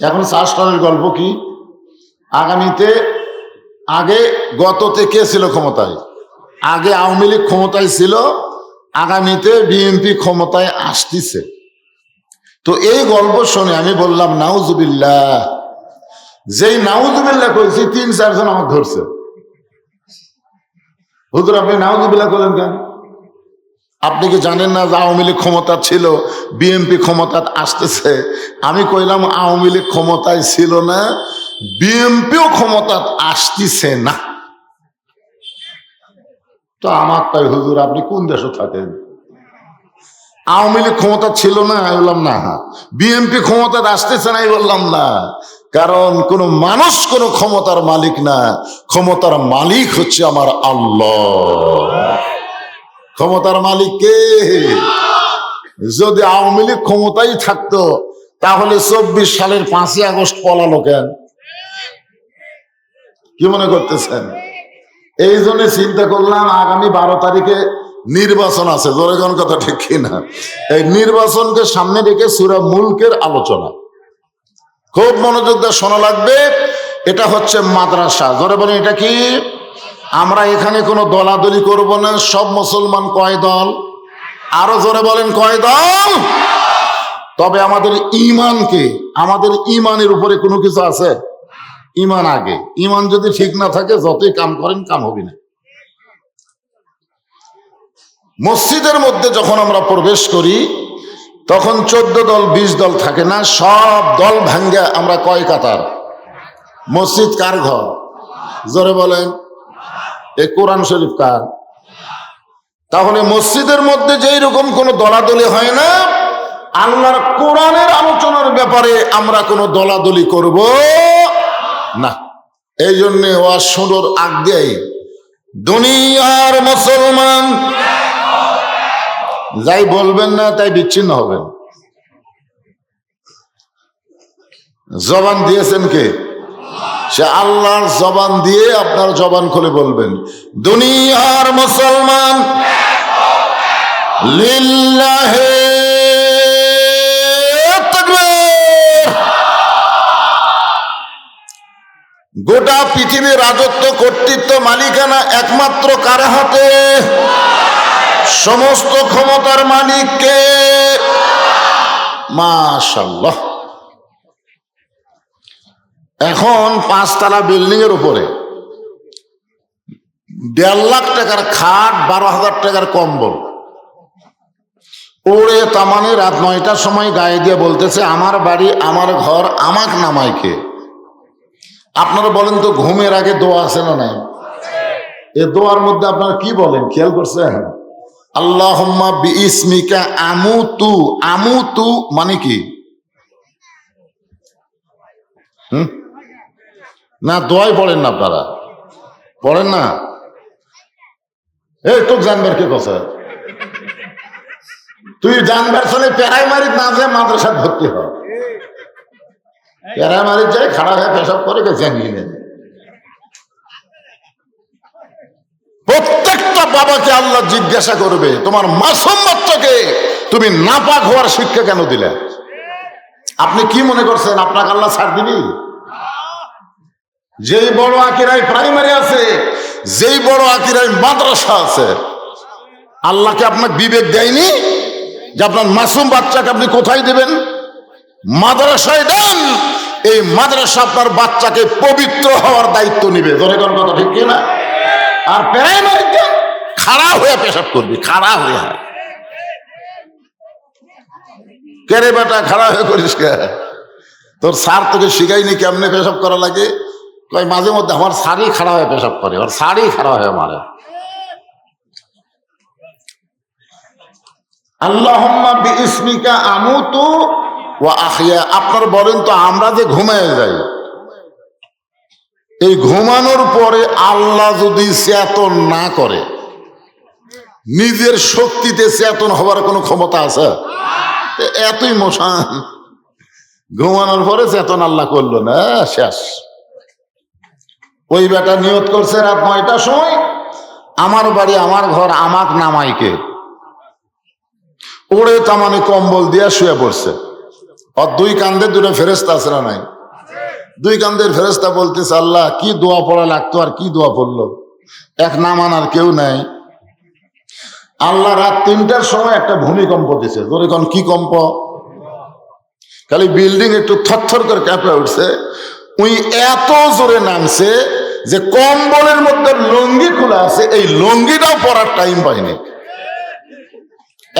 এখন শাসনের গল্প কি? আগামীতে আগে গততে কে ছিল ক্ষমতায়? আগে আওয়ামী লীগ ক্ষমতায় ছিল, আগামীতে বিএনপি ক্ষমতায় আসতেছে। তো এই গল্প শুনে আমি বললাম নাউজুবিল্লাহ। যেই নাউজুবিল্লাহ কইছি 3-4 জন আমার ধরছে। হুজুর আপনি নাউজুবিল্লাহ করলেন কেন? আপনি কি জানেন না যে আওয়ামী লীগ ক্ষমতা ছিল, বিএনপি ক্ষমতা আসতেছে? আমি কইলাম আওয়ামী লীগ ক্ষমতায় ছিল না, বিএনপিও ক্ষমতা আসতেছে না। তো আমার তাই হুজুর আপনি কোন দেশে থাকেন? আওয়ামী লীগ ক্ষমতা ছিল না, আমি বললাম না। বিএনপি ক্ষমতা আসতেছে না, আমি বললাম না। কারণ কোন মানুষ কোন ক্ষমতার মালিক না, ক্ষমতার মালিক হচ্ছে আমার আল্লাহ। ক্ষমতার মালিক কে? যদি আওয়ামী লীগ ক্ষমতাই থাকতো তাহলে 24 সালের 5ই আগস্ট পলালো কেন? কি মনে করতেছেন? এই জন্য চিন্তা করলাম আগামী 12 তারিখে নির্বাচন আছে, জোরেগণ কথা ঠিক কিনা? এই নির্বাচনকে সামনে রেখে সূরা মুলকের আলোচনা খুব মনোযোগ দিয়ে শোনা লাগবে। এটা হচ্ছে মাদ্রাসা। জোরে বলেন এটা কি? আমরা এখানে কোনো দলাদলি করব না। সব মুসলমান কয় দল? আরো জোরে বলেন কয় দল? তবে আমাদের ঈমানকে, আমাদের ঈমানের উপরে কোনো কিছু আছে? ঈমান আগে। ঈমান যদি ঠিক না থাকে যতই কাম করেন কাম হবে না। মসজিদের মধ্যে যখন আমরা প্রবেশ করি তখন 14 দল 20 দল থাকে না, সব দল ভাঙ্গা আমরা কয় কাতার? মসজিদ কার ঘর? জোরে বলেন। এই কোরআন শরীফ কার? তাহলে মসজিদের মধ্যে যেই রকম কোনো দলাদলি হয় না, আল্লাহর কোরআনের আলোচনার ব্যাপারে আমরা কোনো দলাদলি করব না। এই জন্য ওয়াজ শুনোর আগেই দুনিয়ার মুসলমান যাই বলবেন না তাই বিচ্ছিন্ন হবেন। জবান দিয়েছেন কে? সে আল্লাহর জবান দিয়ে আপনার জবান খুলে বলবেন দুনিয়ার মুসলমান লিল্লাহে তাকবীর। গোটা পৃথিবীর রাজত্ব, কর্তৃত্ব, মালিকানা একমাত্র কার হাতে? সমস্ত ক্ষমতার মালিক কে? মাশাআল্লাহ। এখন 5 তলা বিল্ডিং এর উপরে 1.5 লাখ টাকার খাট, 12,000 টাকার কম্বল ওরে তামানে রাত 9টার সময় গায়ে দিয়ে বলতেছে আমার বাড়ি, আমার ঘর, আমাক নামায় কে? আপনারা বলেন তো ঘুমের আগে দোয়া আছে না নাই? এ দোয়ার মধ্যে আপনারা কি বলেন খেয়াল করছেন? আল্লাহুম্মা বিইসমিকা আমুতু। আমুতু মানে কি? না দোয়াই পড়েন না আপনারা? পড়েন না? এই তো জানবার কে কথা? তুই জানবার চলে প্রাইমারি না যে মাদ্রাসায় ভর্তি হ। প্রাইমারি যাই খাড়া হয়ে পেশাব করে জানিয়ে নেন। প্রত্যেকটা বাবাকে আল্লাহ জিজ্ঞাসা করবে তোমার মাসুম বাচ্চাকে তুমি নাপাক হওয়ার শিক্ষা কেন দিলে? আপনি কি মনে করছেন আপনাকে আল্লাহ ছাড় দিবি? যেই বড় আকিরায় প্রাইমারি আছে, যেই বড় আকিরায় মাদ্রাসা আছে, আল্লাহকে আপনার বিবেক দেয়নি যে আপনার মাসুম বাচ্চাকে আপনি কোথায় দেবেন? মাদ্রাসায় দেন। এই মাদ্রাসা আপনার বাচ্চাকে পবিত্র হওয়ার দায়িত্ব নিবে। ধরে কোন কথা ঠিক কিনা? আর প্রাইমারিতে খাড়া হয়ে পেশাব করবি, খাড়া হয়ে। কেরে বেটা খাড়া হয়ে করিস কে? তোর স্যার তোকে শিখাইনি কেমনে পেশাব করা লাগে? কই মাঝে মধ্যে আমার শাড়ি খাড়া হয়ে পেশাব করে, ওর শাড়ি খাড়া হয়ে মারে। আল্লাহুম্মা বিইসমিকা আমুতু ওয়া আহইয়া। আপনার বলেন তো আমরা যে ঘুমায় যাই, এই ঘুমানোর পরে আল্লাহ যদি চেতন না করে, নিজের শক্তিতে চেতন হওয়ার কোনো ক্ষমতা আছে? এতই মশান, ঘুমানোর পরে চেতন আল্লাহ করলো না, শেষ। ওই বেটা নিয়ত করছে রাত 9টার সময় আমার বাড়ি, আমার ঘর, আমাক নামাইকে ওরে তামানে কম্বল দিয়া শুয়ে পড়ছে। আর দুই কান্দে দুটো ফেরেশতা আছে না নাই? দুই কান্দের ফেরেশতা বলতেছে, আল্লাহ কি দোয়া পড়া লাগতো আর কি দোয়া পড়লো, এক না মানার কেউ নাই। আল্লাহ রাত 3টার সময় একটা ভূমিকম্প দিছে। ধরে কোন কি কম্প? খালি বিল্ডিং একটু থরথর করে কাঁপে উঠছে। ওই এত জোরে নামছে যে কম্বলের মধ্যে লুঙ্গি খোলা আছে, এই লুঙ্গিটাও পরার টাইম পাইনি।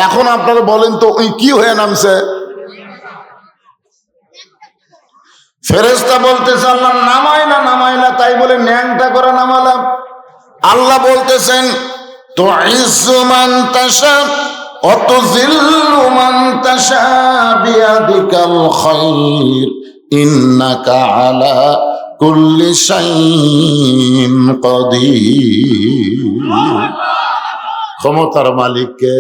এখন আপনারা বলেন তো ওই কি হয়ে নামছে? ফেরেশতা বলতেছে আল্লাহ নামাই না, তাই বলে ন্যাংটা করে নামালাম। আল্লাহ বলতেছেন তুইজ্জু মান তাশা ওয়া তুযিল্লু মান তাশা বিয়াদিকাল খায়র ইন্নাকা আলা কুল্লি শাইইন কাদির। ক্ষমতার মালিককে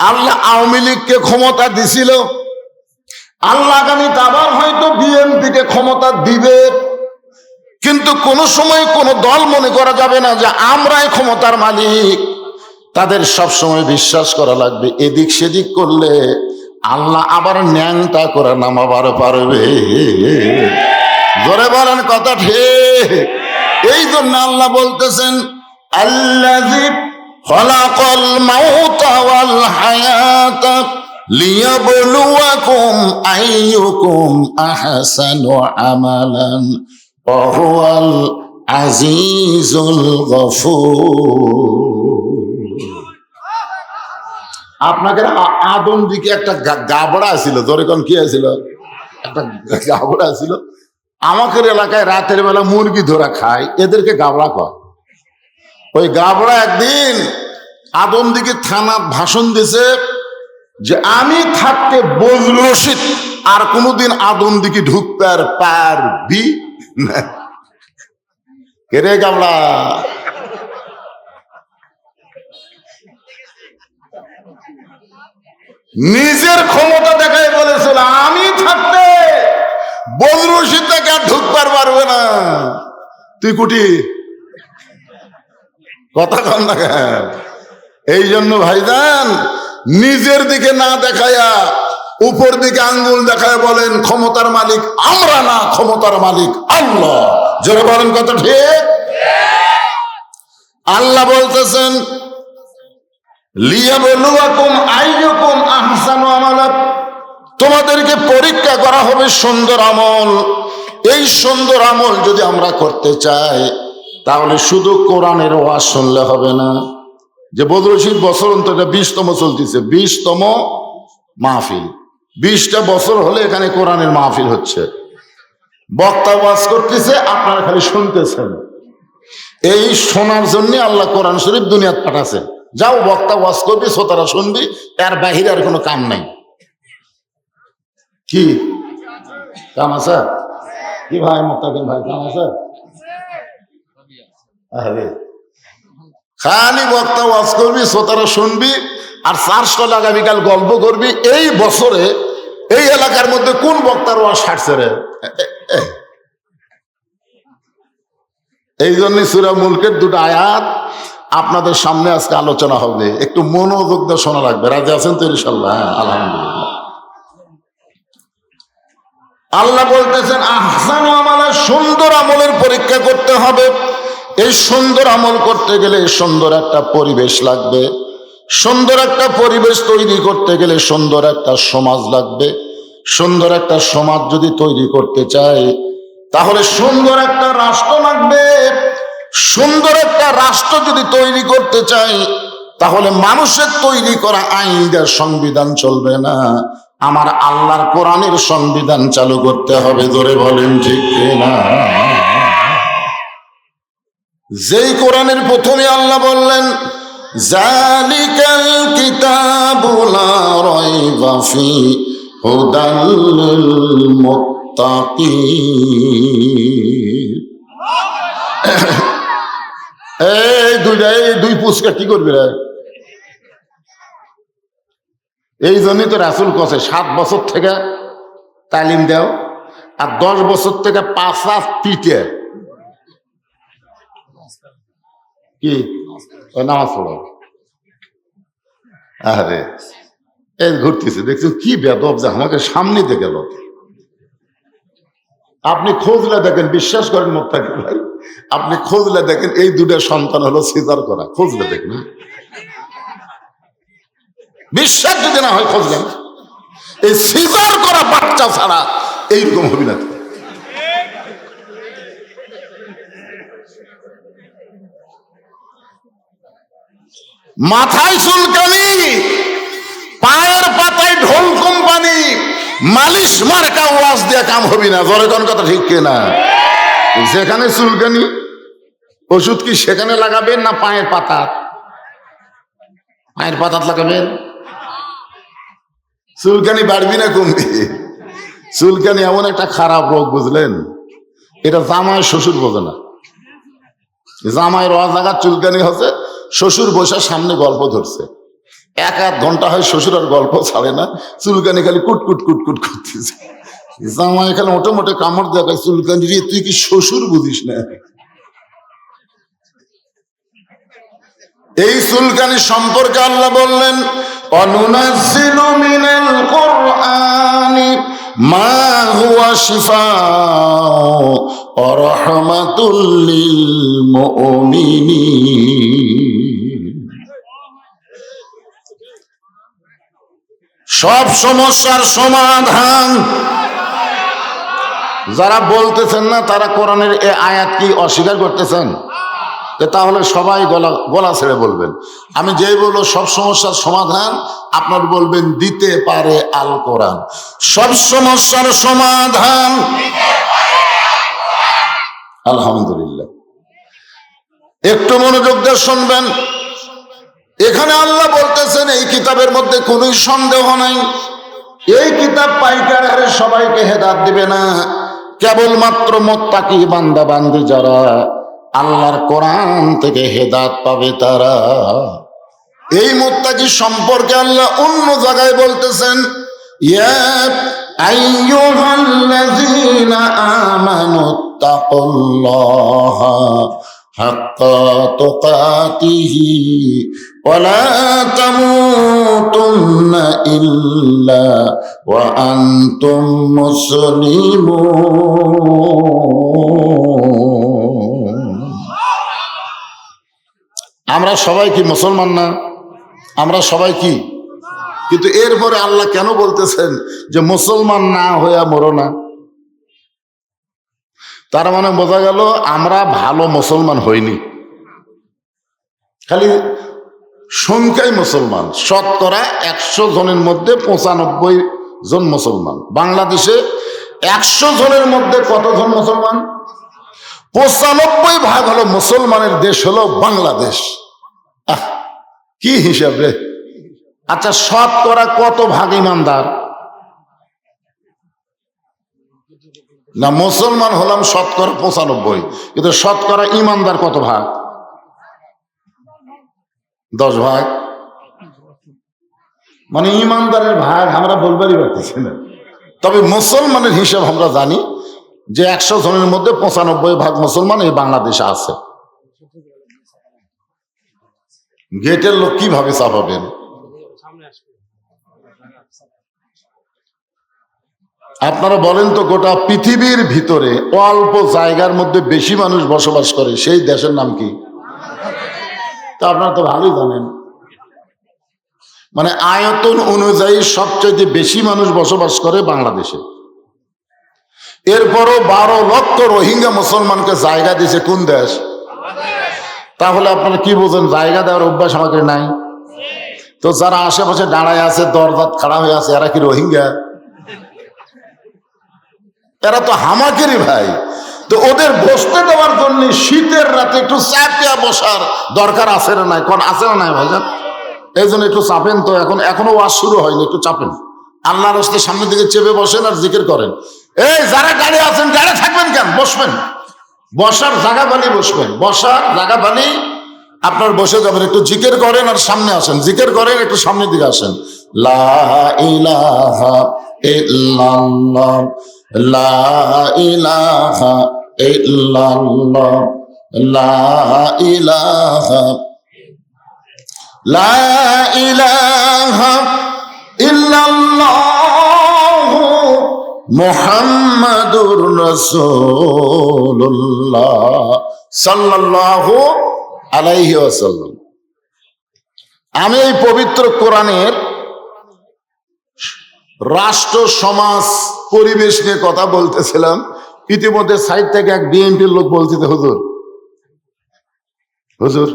আল্লাহ। আওয়ামী লীগকে ক্ষমতা দিছিল, আল্লাহ আগামীতে আবার হয়তো বিএনপিকে ক্ষমতা দিবে, কিন্তু কোন সময় কোন দল মনে করা যাবে না যে আমরাই ক্ষমতার মালিক। তাদের সব সময় বিশ্বাস করা লাগবে এদিক সেদিক করলে আল্লাহ আবার ন্যাংটা করে নামাবার পারবে। জোরে বলেন কথা ঠিক। এই জন্য আল্লাহ বলতেছেন আল্লাযী খালাকাল মাউতা ওয়াল হায়াতা লিয়াবলুয়াকুম আইয়ুকুম আহসানু আমালান ওয়া হুয়াল আজিজুল গফুর। আপনাদের আদম দিকে একটা গাবড়া ছিল, ধরে কোন কি আছিল? একটা গাবড়া ছিল। আমাদের এলাকায় রাতের বেলা মুরগি ধরা খায়, এদেরকে গাবড়া কয়। ওই গাবড়া একদিন আদম দিকে থানা ভাষণ দিছে যে আমি থাকতে বজলুর রশিদ আর কোনোদিন আদম দিকে ঢুকতে আর পারবি না। কেরে গাবড়া? নিজের ক্ষমতা দেখায় বলেছিল আমি থাকতে বজলুর রশিদ থেকে আর ঢুকতে পারবে না। তুই কুটি কথা কন না। এই জন্য ভাইজান নিজের দিকে না দেখায়া উপর দিকে আঙ্গুল দেখায় বলেন ক্ষমতার মালিক আমরা না, ক্ষমতার মালিক আল্লাহ। জোরে বলেন কথা ঠিক। আল্লাহ বলতেছেন লিয়াবলুয়াকুম আইয়ুকুম আহসানু আমালা, তোমাদেরকে পরীক্ষা করা হবে সুন্দর আমল। এই সুন্দর আমল যদি আমরা করতে চাই তাহলে শুধু কোরআনের ওয়াজ শুনলে হবে না। যে বদরুল রশিদ বছর অন্তর 20তম চলতেছে, 20তম মাহফিল। 20টা বছর হলে এখানে কোরআনের মাহফিল হচ্ছে, বক্তা ওয়াজ করতেছে, আপনারা খালি শুনতেছেন। এই শোনার জন্য আল্লাহ কোরআন শরীফ দুনিয়াত পাঠাছে। যাও বক্তা ওয়াজ করবি, শ্রোতারা শুনবি, এর বাহিরে আর কোনো কাম নাই। কি কাম আছে? কি ভাই মোত্তাকিন ভাই, কাম আছে? আরে খালি বক্তা ওয়াজ করবি, শ্রোতারা শুনবি, আর 400 আগামীকাল গল্প করবি। এই বছরে এই এলাকার মধ্যে কোন বক্তার ওয়াজ ছাড়ছে রে? এই জন্য সূরা মুলকের 2টা আয়াত আপনাদের সামনে আজকে আলোচনা হবে, একটু মনোযোগ দিয়ে শোনা লাগবে। রাজি আছেন তো ইনশাআল্লাহ? আলহামদুলিল্লাহ। আল্লাহ বলতেছেন আহসানু আমালা, সুন্দর আমলের পরীক্ষা করতে হবে। এই সুন্দর আমল করতে গেলে সুন্দর একটা পরিবেশ লাগবে। সুন্দর একটা পরিবেশ তৈরি করতে গেলে সুন্দর একটা সমাজ লাগবে। সুন্দর একটা সমাজ যদি তৈরি করতে চাই তাহলে সুন্দর একটা রাষ্ট্র লাগবে। সুন্দর একটা রাষ্ট্র যদি তৈরি করতে চাই তাহলে মানুষের তৈরি করা আইন আর সংবিধান চলবে না, আমার আল্লাহর কোরআনের সংবিধান চালু করতে হবে। ধরে বলেন ঠিক না? যেই কোরআনের প্রথমে আল্লাহ বললেন জালিকাল কিতাবু লা রাইবা ফি হুদাল লিল মুত্তাকিন। এই দুই পুচকা কি করবি রে? এই জন্যই তো রাসূল কছে 7 বছর থেকে তালিম দাও আর 10 বছর থেকে 5 পিটে কি নামাজ পড়ো। আরে এই ঘুরতেছে, দেখছেন কি বেদব যে আমাকে সামনে দিয়ে গেল। আপনি খোঁজলে দেখেন, বিশ্বাস করেন মোত্তাকি ভাই, আপনি খোঁজলে দেখেন এই দুটা সন্তান হলো সিজার করা। খোঁজলে দেখেন, বিশ্বাস যদি না হয় খোঁজলেন, এই সিজার করা বাচ্চা ছাড়া এইরকম হবি না। মাথায় চুলকানি, পায়ের পাতায় ঢোল কোম্পানি, মালিশ মার্কা ওয়াজ দিয়ে কাম হবি না। জোরে কোন কথা ঠিক কিনা? যেখানে চুলকানি ওষুধ কি সেখানে লাগাবেন না পায়ের পাতা? পায়ের পাতা লাগাবেন। চুলকানি বাড়বি না কমবি? চুলকানি এমন একটা খারাপ রোগ, বুঝলেন? এটা জামাই শ্বশুর বোঝে না। জামাইয়ের জায়গা চুলকানি হচ্ছে, শ্বশুর বসে সামনে গল্প ধরছে, 1-1 ঘন্টা হয় শ্বশুর আর গল্প ছাড়ে না, চুলকানি খালি কুটকুট কুটকুট করতেছে। জামাই খালি মোটে মোটে কামড় দেখায়, চুলকানি রে তুই কি শ্বশুর বুঝিস না? এই চুলকানি সম্পর্কে আল্লাহ বললেন, অনুনাজ্জিলু মিনাল কুরআনি মা হুয়া শিফাউ ওয়া রাহমাতুল লিল মুমিনিন। সব সমস্যার সমাধান। যারা বলতেছেন না তারা কোরআনের এই আয়াত কি অস্বীকার করতেছেন? তাহলে সবাই গলা ছেড়ে বলবেন। আমি যেই বলবো সব সমস্যার সমাধান, আপনার বলবেন দিতে পারে আল কোরআন। সব সমস্যার সমাধান আলহামদুলিল্লাহ। একটু মনোযোগ দিয়ে শুনবেন। এখানে আল্লাহ বলতেছেন এই কিতাবের মধ্যে কোনো সন্দেহ নাই, এই কিতাব পাইকার হারে সবাইকে হেদায়েত দিবে না, কেবলমাত্র মুত্তাকি বান্দা বান্দি যারা আল্লাহর কোরআন থেকে হেদায়েত পাবে তারা। এই মুত্তাকি সম্পর্কে আল্লাহ অন্য জায়গায় বলতেছেন, ইয়া আইয়ুহাল্লাযীনা আমানুত্তাকুল্লাহা হাক্কা তুকাতিহি ওয়া লা তামুতুন্না ইল্লা ওয়া আনতুম মুসলিমুন। আমরা সবাই কি মুসলমান না? আমরা সবাই কি? কিন্তু এরপরে আল্লাহ কেন বলতেছেন যে মুসলমান না হইয়া মরো না? তার মানে বোঝা গেল আমরা ভালো মুসলমান হইনি, খালি সংখ্যায় মুসলমান। শতকরা 100 জনের মধ্যে 95 জন মুসলমান। বাংলাদেশে 100 জনের মধ্যে কতজন মুসলমান? 95 হলো মুসলমানের দেশ, হলো বাংলাদেশ। কি হিসাব রে? আচ্ছা, শতকরা কত ভাগ ইমানদার? না, মুসলমান হলাম শতকরা 95, কিন্তু শতকরা ইমানদার কত ভাগ? 10 ভাগ। মানে ইমানদারের ভাগ আমরা বলবারই পারতেছি না। তবে মুসলমানের হিসাব আমরা জানি যে 100 জনের মধ্যে 95 ভাগ মুসলমান এই বাংলাদেশে আছে। গেটের লোক কিভাবে চাপাবেন? আপনারা বলেন তো, গোটা পৃথিবীর ভিতরে অল্প জায়গার মধ্যে বেশি মানুষ বসবাস করে সেই দেশের নাম কি? তা আপনারা তো ভালোই জানেন। মানে আয়তন অনুযায়ী সবচেয়ে বেশি মানুষ বসবাস করে বাংলাদেশে। এরপরও 12 লক্ষ রোহিঙ্গা মুসলমানকে জায়গা দিয়েছে কোন দেশ? তাহলে আপনারা কি বোঝেন জায়গা দেওয়ার অভ্যাস আমাদের নাই? তো যারা আশেপাশে দাঁড়ায় আছে, দরজাত খাড়া হয়ে আছে, এরা কি রোহিঙ্গা? এরা তো হামাকেরই ভাই। তো ওদের বসতে দেওয়ার জন্য শীতের রাতে একটু চাপিয়া বসার দরকার আছে না নাই? কোন আছে না নাই ভাইজান? এই জন্য একটু চাপেন তো। এখনো ওয়াজ শুরু হয়নি, একটু চাপেন। আল্লাহর রাস্তায় সামনের দিকে চেপে বসেন আর জিকির করেন। এই যারা গাড়ি আছেন, গাড়ি থাকবেন কেন? বসবেন, বসার জায়গা বানিয়ে বসবেন। বসার জায়গা বানিয়ে আপনার বসে যাবেন, একটু জিকির করেন আর সামনে আসেন, জিকির করেন, একটু সামনের দিকে আসেন। লা ইলাহা ইল্লাল্লাহ, লা ইলাহা ইল্লাল্লাহ, লা ইলাহা, লা ইলাহা ইল্লাল্লাহু মুহাম্মাদুর রাসূলুল্লাহ সাল্লাল্লাহু আলাইহি ওয়াসাল্লাম। আমি এই পবিত্র কোরআনের রাষ্ট্র সমাজ পরিবেশ নিয়ে কথা বলতেছিলাম, ইতিমধ্যে সাইড থেকে এক বিএনপির লোক বলছে, হুজুর হুজুর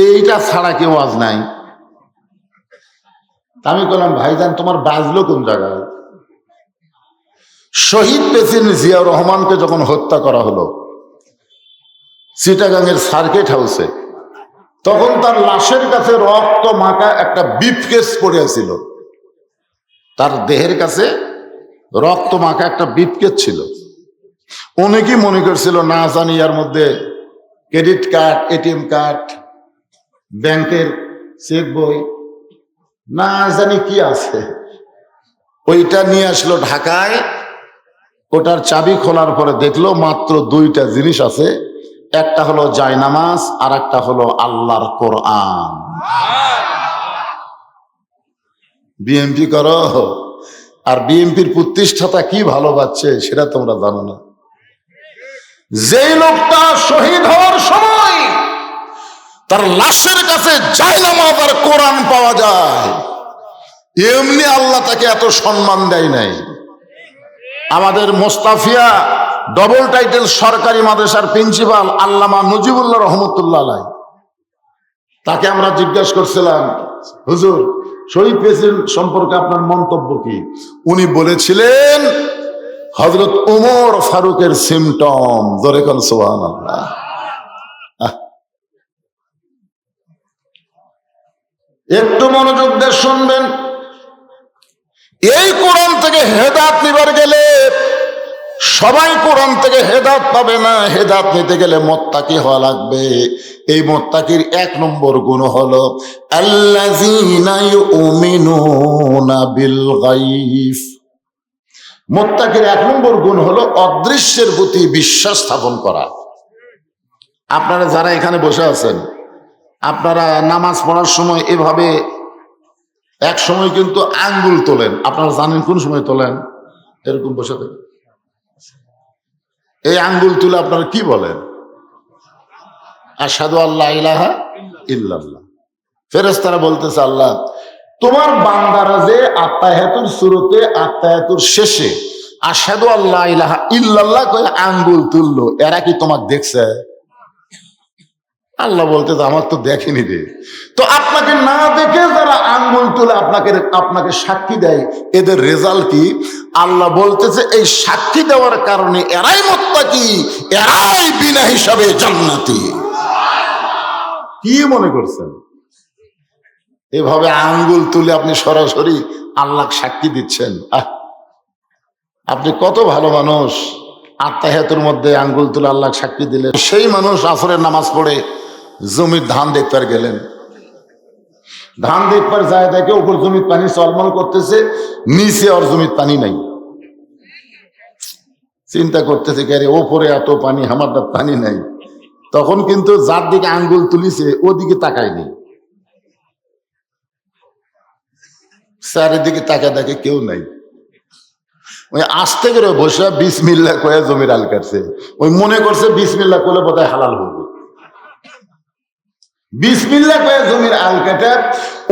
এইটা ছাড়া কেউ আজ নাই। আমি বললাম, ভাইজান তোমার বাজলো কোন জায়গায়? শহীদ প্রেসিডেন্ট জিয়াউর রহমানকে যখন হত্যা করা হলো চিটাগাংয়ের সার্কিট হাউসে, তখন তার লাশের কাছে রক্ত মাখা একটা ব্রিফকেস পড়ে ছিল। তার দেহের কাছে রক্ত মাখা একটা ব্রিফকেস ছিল। উনি কি মনে করছিল, না জানি এর মধ্যে ক্রেডিট কার্ড, এটিএম কার্ড, ব্যাংকের চেক বই, না জানি কি আছে। ওইটা নিয়ে আসলো ঢাকায়। ওটার চাবি খোলার পরে দেখলো মাত্র দুইটা জিনিস আছে, একটা হলো জায়নামাজ আর একটা হলো আল্লাহর কোরআন। বিএনপি করো, আর বিএনপির প্রতিষ্ঠাতা কি ভালোবাসছে সেটা তোমরা জানো না। যেই লোকটা শহীদ হওয়ার সময় তার লাশের কাছে জায়নামাজ আর কোরআন পাওয়া যায়, এমনি আল্লাহ তাকে এত সম্মান দেয় নাই। আমাদের মোস্তাফিয়া ডবল টাইটেল সরকারি মাদ্রাসার প্রিন্সিপাল আল্লামা নজিবুল্লাহ রহমতুল্লাহ আলাইহি, তাকে আমরা জিজ্ঞাসা করছিলাম, হুজুর শহীদ প্রেসিডেন্ট সম্পর্কে আপনার মন্তব্য কি? উনি বলেছিলেন, হযরত ওমর ফারুকের সিমটম। জোরে কোন সুবহানাল্লাহ। একটু মনোযোগ দিয়ে শুনবেন। এই কোরআন থেকে হেদায়েত নিবার গেলে সবাই কোরআন থেকে হেদায়েত পাবে না। হেদায়েত নিতে গেলে মুত্তাকি হওয়া লাগবে। এই মুত্তাকির এক নম্বর গুণ হলো আল্লাযীনা ইউমিনুনা বিল গায়ব। মুত্তাকির এক নম্বর গুণ হলো অদৃশ্যের প্রতি বিশ্বাস স্থাপন করা। আপনারা যারা এখানে বসে আছেন, আপনারা নামাজ পড়ার সময় এভাবে এক সময় কিন্তু আঙ্গুল তোলেন। আপনারা জানেন কোন সময় তোলেন? এরকম বসে থাকেন, এই আঙ্গুল তুলে আপনারা কি বলেন? আশহাদু আল্লা ইলাহা ইল্লাল্লাহ। ফেরেশতারা বলতেছে, আল্লাহ তোমার বান্দারা যে আত্তাহিয়াতুর শুরুতে আত্তাহিয়াতুর শেষে আশহাদু আল্লা ইলাহা ইল্লাল্লাহ কয়ে আঙ্গুল তুললো, এরা কি তোমাকে দেখছে? আল্লাহ বলতেছে, আমার তো দেখেনি রে। তো আপনাকে না দেখে যারা আঙ্গুল তুলে আপনাকে সাক্ষী দেয়, এদের রেজাল্ট কি? আল্লাহ বলতেছে, এই সাক্ষী দেওয়ার কারণে এরাই মুত্তাকি, এরাই বিনা হিসাবে জান্নাতি। কি মনে করছেন এভাবে আঙ্গুল তুলে আপনি সরাসরি আল্লাহ সাক্ষী দিচ্ছেন? আপনি কত ভালো মানুষ। আত্তাহিয়াতুর মধ্যে আঙ্গুল তুলে আল্লাহ সাক্ষী দিলেন। সেই মানুষ আসরের নামাজ পড়ে জমির ধান দেখতে গেলেন, ধান দেখবার যায় দেখে উপর জমির পানি চলমল করতেছে, নিচে আর জমির পানি নাই। চিন্তা করতেছে, কে ওপরে এত পানি, আমার পানি নাই। তখন কিন্তু যার দিকে আঙ্গুল তুলিছে ওদিকে তাকায়নি, চারিদিকে তাকায় দেখে কেউ নাই। ওই আস্তে করে বসে বিসমিল্লাহ কয়ে জমির আল কাটছে। ওই মনে করছে বিসমিল্লাহ করলে বোধহয় হালাল হবে। বিসমিল্লাহ কয়ে জমির আল কাটে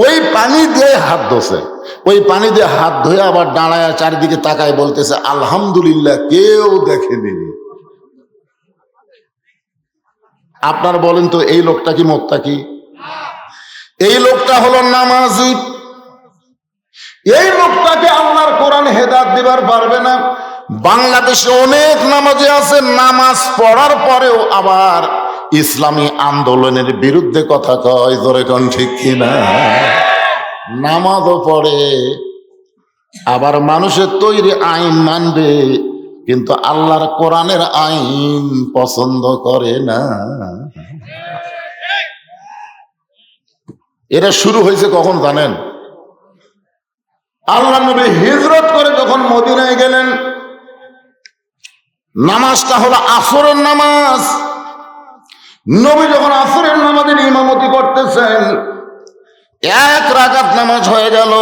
ওই পানি দিয়ে হাত ধোছে। ওই পানি দিয়ে হাত ধুয়ে আবার দাঁড়ায় চারিদিকে তাকায় বলতেছে, আলহামদুলিল্লাহ, কেউ দেখেনি। আপনার বলেন তো, এই লোকটা কি মুত্তাকি? এই লোকটা হলো নামাজি। এই লোকটাকে আল্লাহর কোরআন হেদায়েত দিবার পারবে না। বাংলাদেশে অনেক নামাজি আছে, নামাজ পড়ার পরেও আবার ইসলামী আন্দোলনের বিরুদ্ধে কথা কয়। জোরে কোন ঠিক কিনা? নামাজও পড়ে, আবার মানুষের তৈরি আইন মানবে, কিন্তু আল্লাহর কোরআনের আইন পছন্দ করে না। এটা শুরু হয়েছে কখন জানেন? আল্লাহ নবী হিজরত করে যখন মদিনায় গেলেন, নামাজটা হলো আসরের নামাজ। নবী যখন আসরের নামাজের ইমামতি করতেছেন, এক রাকাত নামাজ হয়ে গেল।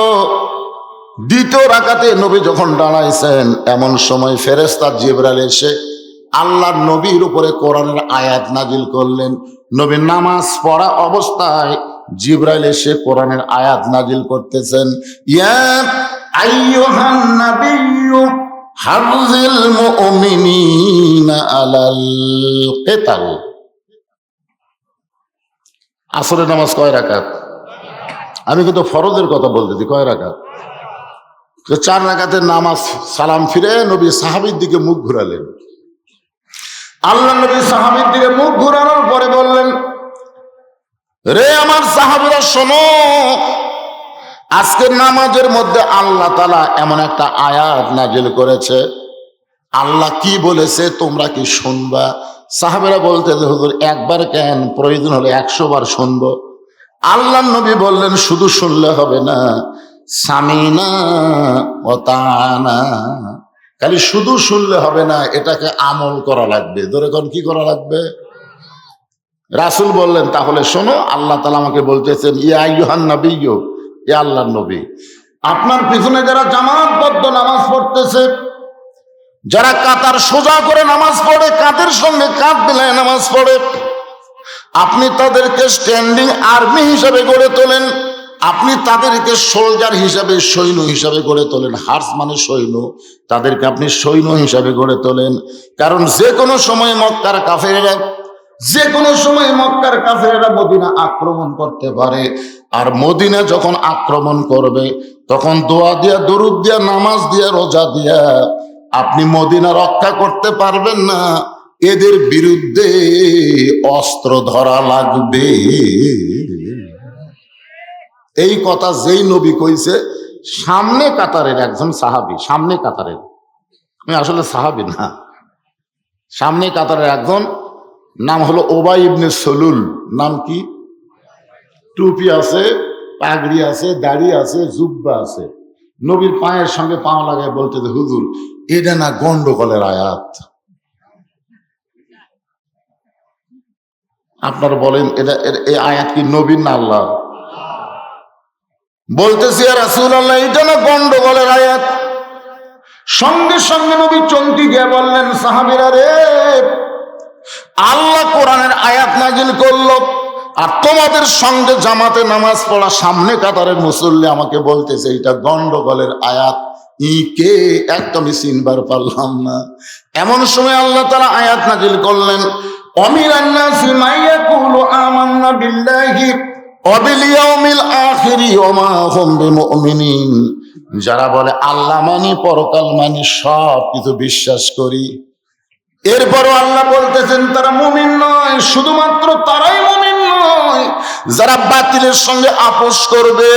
দ্বিতীয় রাকাতে নবী যখন দাঁড়াইছেন, এমন সময় ফেরেশতা জিবরাইল এসে আল্লাহর নবীর উপরে কোরআনের আয়াত নাজিল করলেন। নবী নামাজ পড়া অবস্থায় জিবরাইল এসে কোরআনের আয়াত নাজিল করতেছেন। ইয়া আইয়ুহান নাবিয়্যু হারজিল মুমিনিনা আলাল কিতাল। আসরের নামাজ কয় রাকাত? আমি কিন্তু ফরজের কথা বলতেছি। কয় রাকাত? 4 রাকাতের নামাজ সালাম ফিরে নবী সাহাবীর দিকে মুখ ঘুরালেন। আল্লাহ নবী সাহাবীর দিকে মুখ ঘুরানোর পরে বললেন, রে আমার সাহাবীরা শোনো, আজকের নামাজের মধ্যে আল্লাহ তাআলা এমন একটা আয়াত নাজিল করেছে। আল্লাহ কি বলেছে তোমরা কি শুনবা? সাহাবীরা বলতে, হুজুর একবার কেন, প্রয়োজন হলে 100 বার শুনবো। আল্লাহ নবী বললেন, শুধু শুনলে হবে না, সামিনা ওয়া তাআনা। খালি শুধু শুনলে হবে না, এটাকে আমল করা লাগবে। ধরে কোন কি করা লাগবে? রাসূল বললেন, তাহলে শোনো, আল্লাহ তাআলা আমাকে বলতেছেন, ইয়া আইয়ুহান নাবিয়্যু, ইয়া আল্লাহর নবী, আপনার পিছনে যারা জামাতবদ্ধ নামাজ পড়তেছে, যারা কাতার সোজা করে নামাজ পড়ে, কাঁধের সঙ্গে কাঁধ মিলায় নামাজ পড়ে, আপনি তাদেরকে স্ট্যান্ডিং আর্মি হিসাবে গড়ে তোলেন। আপনি তাদেরকে সোলজার হিসাবে, সৈন্য হিসাবে গড়ে তোলেন। হার্স মানে সৈন্য, তাদেরকে আপনি সৈন্য হিসাবে গড়ে তোলেন। কারণ যে কোনো সময় মক্কার কাফেররা, যে কোনো সময় মক্কার কাফেররা মদিনা আক্রমণ করতে পারে। আর মদিনা যখন আক্রমণ করবে, তখন দোয়া দিয়া, দরুদ দিয়া, নামাজ দিয়া, রোজা দিয়া আপনি মদিনা রক্ষা করতে পারবেন না। এদের বিরুদ্ধে অস্ত্র ধরা লাগবে। এই কথা যেই নবী কইছে, সামনে কাতারের একজন সাহাবী, সামনে কাতারের, আমি আসলে সাহাবী না, সামনে কাতারের একজন, নাম হলো উবাই ইবনে সলুল। নাম কি? টুপি আছে, পাগড়ি আছে, দাড়ি আছে, জুব্বা আছে। নবীর পায়ের সঙ্গে পা লাগায় বলতে, হুজুর এটা না গন্ডগোলের আয়াত। আপনারা বলেন, এটা এই আয়াত কি নবীর না আল্লাহ? বলতেছি, ইয়া রাসূলুল্লাহ, এটা না গন্ডগোলের আয়াত। সঙ্গে সঙ্গে নবী চমকে গিয়ে বললেন, সাহাবীরা রে, আল্লাহ কোরআনের আয়াত নাজিল করলো, আর তোমাদের সঙ্গে জামাতে নামাজ পড়া সামনে কাতারের মুসল্লি আমাকে বলতেছে এটা গন্ডগোলের আয়াত। কে একদমই চিনবার পারলাম না। এমন সময় আল্লাহ তাআলা আয়াত নাজিল করলেন, অমিরান নাসি মাইয়াকুলু আমান্না বিল্লাহি ওয়া বিল ইয়াউমিল আখিরি ওয়া মা হুম বিমুমিনিন। যারা বলে আল্লাহ মানি, পরকাল মানি, সব কিছু বিশ্বাস করি, এরপরও আল্লাহ বলতেছেন তারা মুমিন নয়। শুধুমাত্র তারাই মুমিন নয় যারা বাতিলের সঙ্গে আপোষ করবে,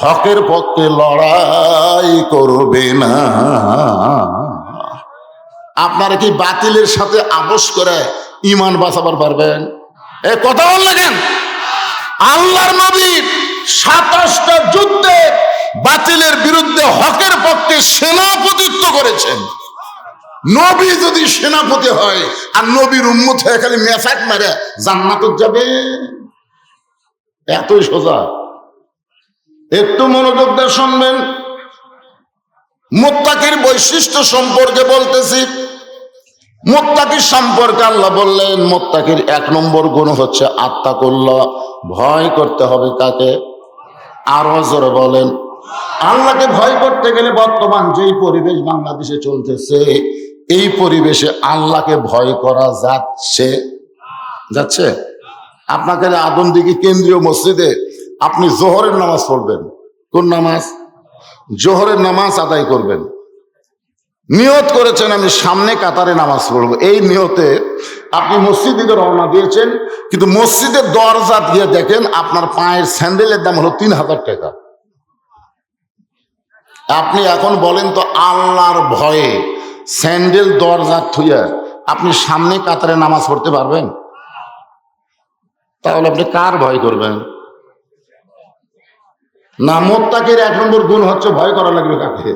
হকের পক্ষে লড়াই করবে না। আপনারা কি বাতিলের সাথে আপোষ করে ঈমান বাঁচাবার পারবেন? এ কথা বললেন। আল্লাহর নবী 27টা যুদ্ধে বাতিলের বিরুদ্ধে হকের পক্ষে সেনাপতিত্ব করেছেন। নবী যদি সেনাপতি হয় আর নবীর উম্মত হয়ে খালি মেসাক মারে জান্নাতে যাবে, এতই সোজা। একটু মনোযোগ দিয়ে শুনবেন। মুত্তাকির বৈশিষ্ট্য সম্পর্কে বলতেছি। মুত্তাকির সম্পর্কে আল্লাহ বললেন, মুত্তাকির 1 নম্বর গুণ হচ্ছে আত্তাকুল্লাহ, ভয় করতে হবে কাকে? আরো জোরে বলেন। আল্লাহকে ভয় করতে গেলে বর্তমান যেই পরিবেশ বাংলাদেশে চলতেছে, এই পরিবেশে আল্লাহকে ভয় করা যাচ্ছে? আপনাকে আদমদিঘি কেন্দ্রীয় মসজিদে আপনি জোহরের নামাজ পড়বেন। কোন নামাজ? জোহরের নামাজ আদায় করবেন। নিয়ত করেছেন আমি সামনে কাতারে নামাজ পড়বো, এই নিয়তে আপনি মসজিদ দিকে রওনা দিয়েছেন, কিন্তু মসজিদের দরজা দিয়ে দেখেন আপনার পায়ের স্যান্ডেলের দাম হলো 3000 টাকা। আপনি এখন বলেন তো, আল্লাহর ভয়ে স্যান্ডেল দরজা থুইয়া আপনি সামনে কাতারে নামাজ পড়তে পারবেন? তাহলে আপনি কার ভয় করবেন? না, মুত্তাকির 1 নম্বর গুণ হচ্ছে ভয় করা লাগবে কাকে?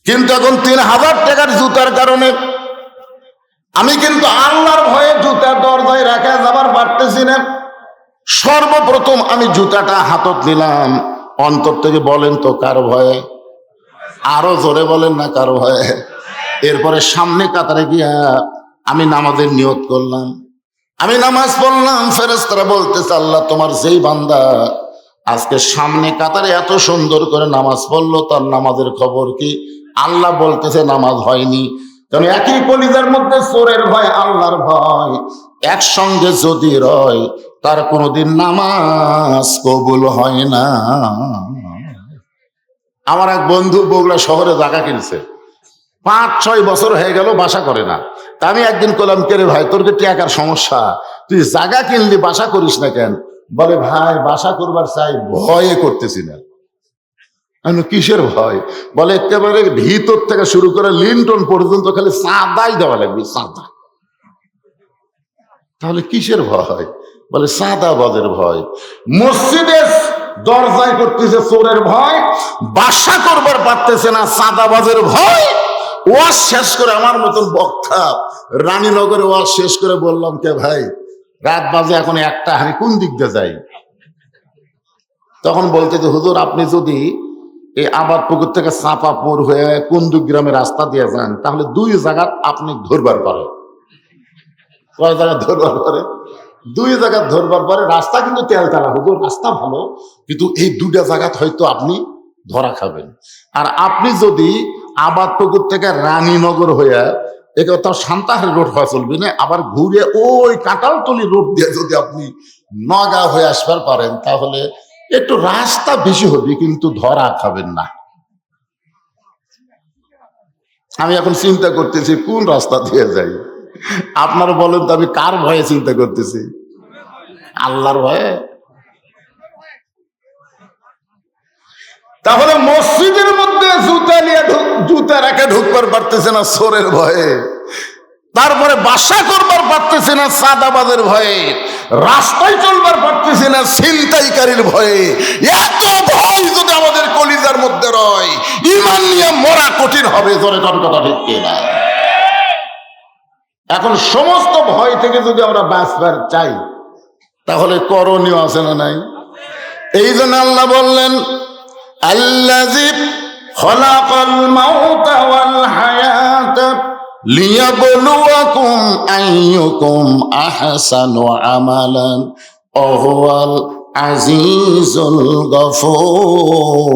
কিন্তু এখন 3000 টাকার জুতার কারণে আমি কিন্তু আল্লাহর ভয়ে জুতা দরজায় রাখা যাবার পারতেছি না। সর্বপ্রথম আমি জুতাটা হাতত নিলাম, অন্তর থেকে বলেন তো কার ভয়ে? আরো জোরে বলেন না কার ভয়ে? এরপরে সামনে কাতারে গিয়া আমি নামাজের নিয়ত করলাম, আমি নামাজ পড়লাম। ফেরেশতারা বলতেছে, আল্লাহ তোমার যেই বান্দা আজকে সামনে কাতারে এত সুন্দর করে নামাজ পড়লো, তার নামাজের খবর কি? আল্লাহ বলতেছে নামাজ হয়নি। কারণ একই কলিজার মধ্যে চোরের ভয়, আল্লাহর ভয় একসঙ্গে যদি রয়, তার কোনোদিন নামাজ কবুল হয় না। আমার এক বন্ধু বগুড়া শহরে জায়গা কিনছে, 5-6 বছর হয়ে গেল বাসা করে না। তা আমি একদিন বললাম, কে রে ভাই, তোর কি টাকার সমস্যা? তুই জায়গা কিনলি, বাসা করিস না কেন? বলে, ভাই বাসা করবার চাই, ভয়ে করতেছি না। আমি কিসের ভয়? বলে, একেবারে ভিতর থেকে শুরু করে লিন্টন পর্যন্ত খালি চাঁদাই দেওয়া লাগবে, চাঁদা। তাহলে কিসের ভয়? বলে, চাঁদাবাজের ভয়। মসজিদে দরজায় করতেছে চোরের ভয়, বাসা করবার পারতেছে না চাঁদাবাজের ভয়। ওয়াজ শেষ করে আমার মতন বক্তা রানীনগরে ওয়াজ শেষ করে বললাম, কে ভাই, রাত বাজে এখন 1টা, আমি কোন দিক দিয়ে যাই? তখন বলতে যে, হুজুর আপনি যদি এই আবাদপুকুর থেকে চাঁপাপুর হয়ে কুন্দুক গ্রামের রাস্তা দিয়ে যান, তাহলে 2 জায়গা আপনি ধরবার পারে। কয় জায়গা ধরবার পরে? 2 জায়গা ধরবার পরে। রাস্তা কিন্তু তেলতালা, হুজুর রাস্তা ভালো, কিন্তু এই 2টা জায়গা হয়তো আপনি ধরা খাবেন। আর আপনি যদি আবাদপুকুর থেকে রানীনগর হয়ে তাও সান্তাহার রোড হওয়া চলবে না, আবার ঘুরে ওই কাঁঠালতলি রোড দিয়ে যদি আপনি নগা হয়ে আসবার পারেন, তাহলে একটু রাস্তা বেশি হবে, কিন্তু ধরা খাবেন না। আমি এখন চিন্তা করতেছি কোন রাস্তা দিয়ে যাই। আপনারা বলেন তো, আমি কার ভয়ে চিন্তা করতেছি? আল্লাহর ভয়ে। তাহলে মসজিদের মধ্যে জুতা রেখে ঢুকবার পারতেছে না চোরের ভয়ে, তারপরে বাসা করবার পারতেছে না চাঁদাবাজের ভয়ে, রাস্তায় চলবার পারতেছে না ছিনতাইকারীর ভয়ে। এত ভয় যদি আমাদের কলিজার মধ্যে রয়, ঈমান নিয়ে মরা কঠিন হবে। জোরে কোন কথা ঠিক কিনা? এখন সমস্ত ভয় থেকে যদি আমরা বাঁচবার চাই, তাহলে করণীয় আছে না নাই? এই জন্য আল্লাহ বললেন, আল্লাযী খলাকাল মাউতা ওয়াল হায়াতা লিয়াবলুয়াকুম আইয়ুকুম আহসানু আমালান ওয়া হুয়াল আজিজুল গফুর।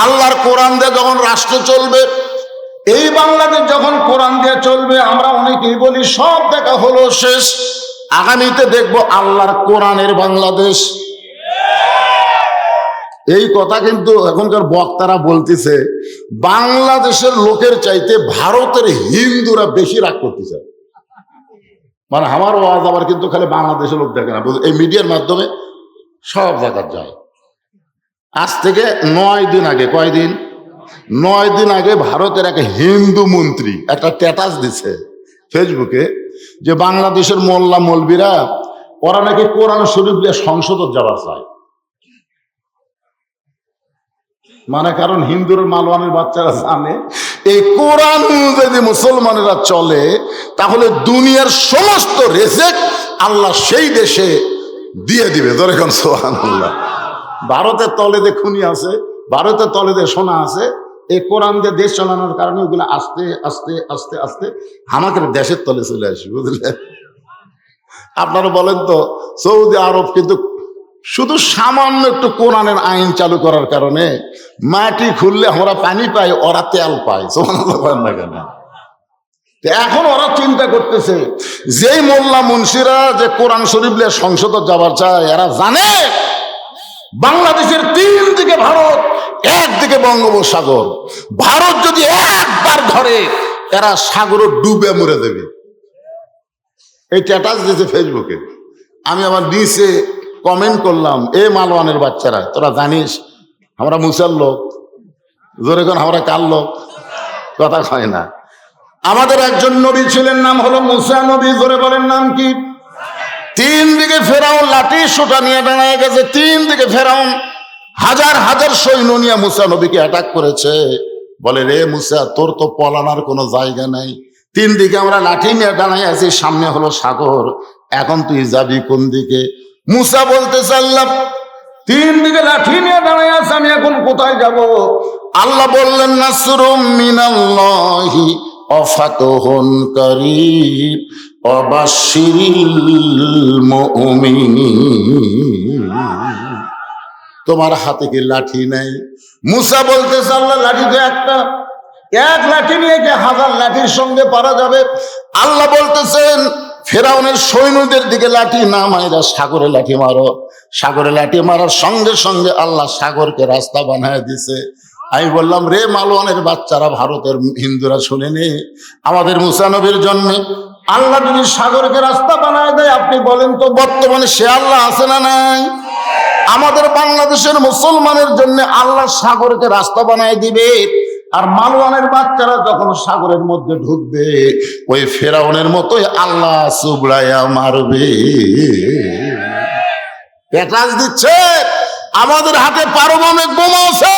আল্লাহর কোরআন দিয়ে যখন রাষ্ট্র চলবে, এই বাংলাদেশ যখন কোরআন দিয়ে চলবে, আমরা অনেকেই বলি সব দেখা হলো শেষ, আগামীতে দেখবো আল্লাহর কোরআনের বাংলাদেশ। এই কথা কিন্তু এখনকার বক্তারা বলতেছে, বাংলাদেশের লোকের চাইতে ভারতের হিন্দুরা বেশি রাগ করতেছে। মানে আমার ওয়াজ আবার কিন্তু খালি বাংলাদেশের লোক দেখে না, এই মিডিয়ার মাধ্যমে সব জায়গা যায়। আজ থেকে 9 দিন আগে, কয়দিন? 9 দিন আগে ভারতের এক হিন্দু মন্ত্রী একটা স্ট্যাটাস দিছে ফেসবুকে, যে বাংলাদেশের মোল্লা মৌলবীরা ওরা নাকি কোরআন শরীফ দিয়ে সংসদে যাওয়ার চায়। মানে কারণ হিন্দুর মালওয়ানের বাচ্চারা জানে এই কোরআন যদি মুসলমানেরা চলে, তাহলে দুনিয়ার সমস্ত রেজেক আল্লাহ সেই দেশে দিয়ে দিবে। ধরে কোন সুবহানাল্লাহ। ভারতের তলে যে খুনি আছে, ভারতের তলে যে সোনা আছে, এই কোরআন দিয়ে দেশ চালানোর কারণে ওগুলো আস্তে আস্তে আস্তে আস্তে আমাদের দেশের তলে চলে আসবে, বুঝলেন? আপনারা বলেন তো, সৌদি আরব কিন্তু শুধু সামান্য একটু কোরআনের আইন চালু করার কারণে মাটি খুললে আমরা পানি পাই, ওরা তেল পায়। না কেন? এখন ওরা চিন্তা করতেছে, যেই মোল্লা মুন্সিরা যে কোরআন শরীফ নিয়ে সংসদে যাবার চায়, এরা জানে বাংলাদেশের 3 দিকে ভারত, একদিকে বঙ্গোপসাগর। ভারত যদি একবার ধরে, এরা সাগরে ডুবে মরে দেবে। এই স্ট্যাটাস দিয়েছে ফেসবুকে। আমি আবার নিচে কমেন্ট করলাম, এ মালওয়ানের বাচ্চারা, তোরা জানিস আমরা মুসার লোক। জোরে কোন আমরা কার লোক? কথা হয় না। আমাদের একজন নবী ছিলেন, নাম হলো মুসা নবী। জোরে বলেন নাম কি? 3 দিকে ফেরাউন লাঠি সোটা নিয়ে দাঁড়ায় গেছে। 3 দিকে ফেরাউন হাজার হাজার সৈন্য নিয়ে মুসা নবীকে অ্যাটাক করেছে। বলে, রে মুসা, তোর তো পলানোর কোনো জায়গা নাই। 3 দিকে আমরা লাঠি নিয়ে দাঁড়ায় আছি, সামনে হলো সাগর, এখন তুই যাবি কোন দিকে? মুসা বলতেছে আল্লাহ, তিন দিকে লাঠি নিয়ে দাঁড়ায় আছে, আমি এখন কোথায় যাব? আল্লাহ বললেন, নাসরুম মিনাল্লাহি ওয়া ফাতহুন কারীব ওয়া বাশশিরিল মুমিনিন। তোমার হাতে কি লাঠি নাই? মুসা বলতেছে আল্লাহ, লাঠি তো একটা, এক লাঠি নিয়ে কি হাজার লাঠির সঙ্গে পারা যাবে? আল্লাহ বলতেছেন, ফেরাউনের সৈন্যদের দিকে লাঠি না মাইরা সাগরে লাঠি মারো। সাগরে লাঠি মারার সঙ্গে সঙ্গে আল্লাহ সাগরকে রাস্তা বানায় দিছে। আমি বললাম, রে মালওয়ানের বাচ্চারা, ভারতের হিন্দুরা, শুনে নে, আমাদের মুসা নবীর জন্য আল্লাহ যদি সাগরকে রাস্তা বানায় দেয়, আপনি বলেন তো বর্তমানে সে আল্লাহ আছে না নাই? আমাদের বাংলাদেশের মুসলমানের জন্য আল্লাহ সাগরকে রাস্তা বানায় দিবে, আর মালওয়ানের বাচ্চারা যখন সাগরের মধ্যে ঢুকবে, ওই ফেরাউনের মতোই আল্লাহ চুবড়াইয়া মারবে। পেটাজ দিচ্ছে, আমাদের হাতে পারমাণবিক বোমা আছে।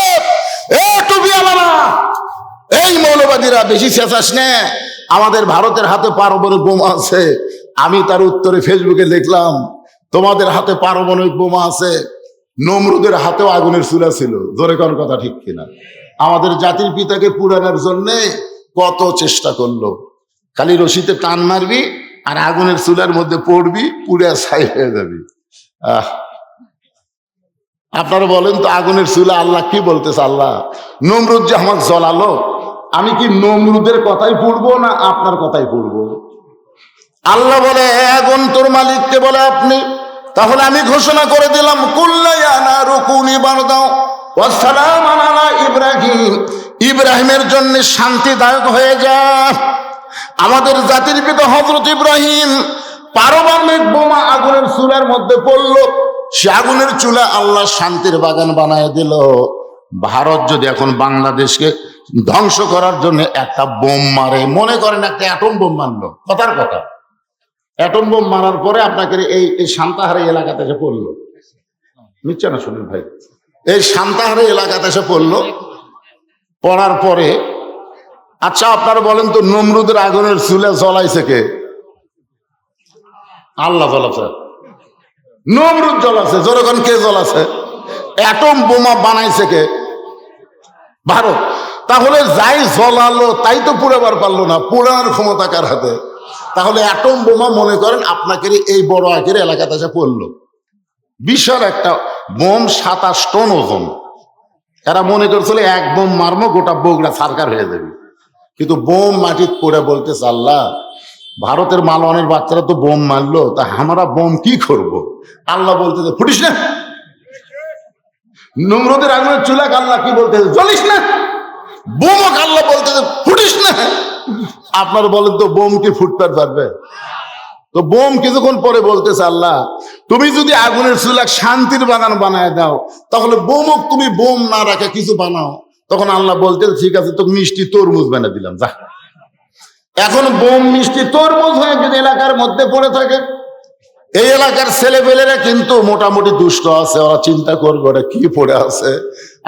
এই মৌলবাদীরা বেশি চেঁচাস না, আমাদের ভারতের হাতে পারমাণবিক বোমা আছে। আমি তার উত্তরে ফেসবুকে লিখলাম, তোমাদের হাতে পারমাণবিক বোমা আছে, নমরুদের হাতেও আগুনের চুলা ছিল। জোরে কোন কথা ঠিক কিনা? আমাদের জাতির পিতাকে পুরানোর জন্য কত চেষ্টা করলো। খালি রশিতে টান মারবি আর আগুনের চুলার মধ্যে পড়বি, পুড়ে ছাই হয়ে যাবি। আপনারা বলেন তো, আগুনের চুলা আল্লাহ কি বলতেছে? আল্লাহ, নমরুদ যে আমাকে জ্বলালো, আমি কি নমরুদের কথাই পড়বো না আপনার কথাই পড়বো? আল্লাহ বলে, আগুন তোর মালিককে বলে আপনি। তাহলে আমি ঘোষণা করে দিলাম, ইব্রাহিম, ইব্রাহিমের জন্য শান্তিদায়ক হয়ে যা। আমাদের জাতির পিতা হযরত ইব্রাহিম পারমাণবিক বোমা আগুনের চুলার মধ্যে পড়লো, সে আগুনের চুলা আল্লাহ শান্তির বাগান বানায় দিল। ভারত যদি এখন বাংলাদেশকে ধ্বংস করার জন্য একটা বোম মারে, মনে করেন একটা অ্যাটম বোম মারলো, কথার কথা, অ্যাটম বোম মারার পরে আপনাকে এই সান্তাহারে এলাকাতে এসে পড়লো, নিচ্ছে না শুনুন ভাই, এই সান্তাহারে এলাকাতে এসে পড়লো, পড়ার পরে আচ্ছা আপনারা বলেন তো, নমরুদের আগুনের চুলা জ্বলাইছে কে? আল্লাহ জ্বলাছে। নমরুদ জ্বলাছে। যখন কে জ্বলাছে? অ্যাটম বোমা বানাইছে কে? ভারত। তাহলে যাই জ্বলালো তাই তো পুড়াবার পারলো না, পুরানোর ক্ষমতা কার হাতে? তাহলে অ্যাটম বোমা মনে করেন আপনাকে এই বড় আঁকের এলাকাতে এসে পড়লো, বিশাল একটা বোম, 27 টন ওজন। এরা মনে করছিল এক বোম মারমো গোটা বগুড়া সরকার হয়ে যাবে, কিন্তু বোম মাটির পড়ে বলতেছে, আল্লাহ, ভারতের মালওয়ানের বাচ্চারা তো বোম মারলো, তা আমরা বোম কি করব? আল্লাহ বলতেছে, ফুটিস না। নমরুদের আগুনের চুলাক আল্লাহ কি বলতেছে? জ্বলিস না। বোমক আল্লাহ বলতেছে, ফুটিস না। আপনার বলেন তো, বোম কি ফুটতে পারবে? তো বোম কিছুক্ষণ পরে বলতেছে, আল্লাহ, তুমি যদি আগুনের চুলাক শান্তির বাগান বানায় দাও, তাহলে বোমক তুমি বোম না রাখে কিছু বানাও। তখন আল্লাহ বলতে, ঠিক আছে, তোকে মিষ্টি তরমুজ বানিয়ে দিলাম, যা। এখন বোম মিষ্টি তরমুজ হয়ে যদি এলাকার মধ্যে পড়ে থাকে, এই এলাকার ছেলেপেলেরা কিন্তু মোটামুটি দুষ্ট আছে, ওরা চিন্তা করবে ওরা কি পড়ে আছে,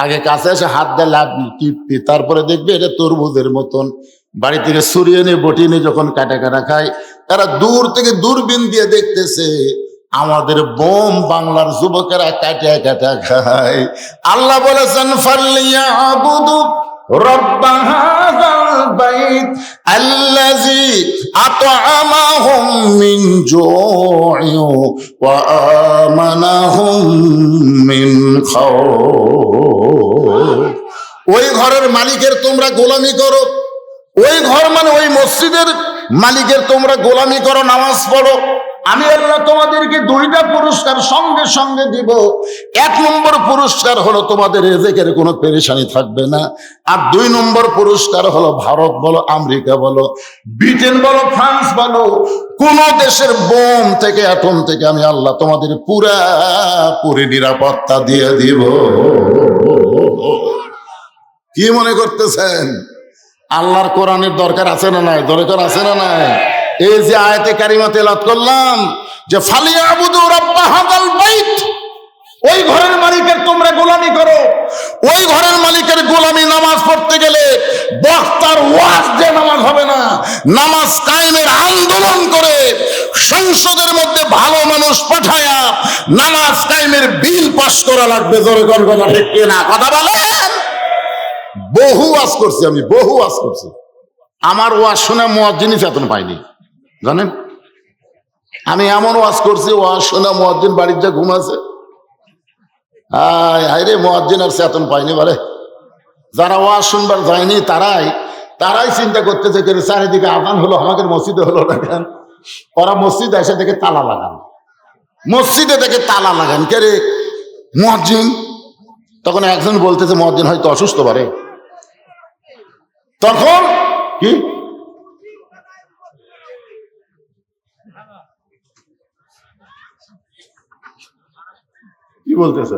আগে কাছে এসে হাত দিয়ে লাভি টিপি, তারপরে দেখবে এটা তরমুজের মতন। বাড়ি থেকে সরিয়ে নিয়ে বটি নিয়ে যখন কাটা কাটা খায়, তারা দূর থেকে দূরবীন দিয়ে দেখতেছে আমাদের বোম বাংলার যুবকেরা কাটা কাটা খায়। আল্লাহ বলেছেন, ফালিয়াবুদু رب هذا البيت الذي أطعمهم من جوع وآمنهم من خوف। ওই ঘরের মালিকের তোমরা গোলামি করো, ওই ঘর মানে ওই মসজিদের মালিকের তোমরা গোলামি করো, নামাজ পড়ো। আমি আল্লাহ তোমাদেরকে 2টা পুরস্কার সঙ্গে সঙ্গে দিব। 1 নম্বর পুরস্কার হলো তোমাদের রিজিকের কোনো পেরেশানি থাকবে না, আর 2 নম্বর পুরস্কার হলো ভারত বলো, আমেরিকা বলো, ব্রিটেন বলো, ফ্রান্স বলো, কোন দেশের বোম থেকে, অ্যাটম থেকে আমি আল্লাহ তোমাদের পুরোপুরি নিরাপত্তা দিয়ে দিব। কি মনে করতেছেন? আল্লাহর কোরআনের দরকার আছে না নাই? দরকার আছে না নাই? এই যে আয়াতে কারিমা তেলাওয়াত করলাম, যে ফালিয়াবুদু রাব্বা হাযাল বাইত, ওই ঘরের মালিকের তোমরা গোলামি করো। ওই ঘরের মালিকের গোলামি নামাজ পড়তে গেলে বক্তার ওয়াজ দিয়ে নামাজ হবে না, নামাজ কায়েমের আন্দোলন করে সংসদের মধ্যে ভালো মানুষ পাঠায়া নামাজ কায়েমের বিল পাস করা লাগবে। জোরে কোন কথা ঠিক কিনা? কথা বলেন। বহু ওয়াজ করছি আমি, বহু ওয়াজ করছি। আমার ওয়াজ শুনে মুয়াজ্জিনই চেতন পাইনি, জানেন? আমি এমন ওয়াজ করছি, ওয়াজ শুনে মুয়াজ্জিন বাড়ির যা ঘুমাছে, হায় রে, মুয়াজ্জিন আর চেতন পাইনি বলে। যারা ওয়াজ শুনবার যায়নি তারাই চিন্তা করতেছে যে চারিদিকে আযান হলো, আমাদের মসজিদে হলো না কেন? ওরা মসজিদে এসে দেখে তালা লাগান, মসজিদে দেখে তালা লাগান, কে রে? মুয়াজ্জিন। তখন একজন বলতেছে মুয়াজ্জিন হয়তো অসুস্থ পারে। তখন কি বলতেছে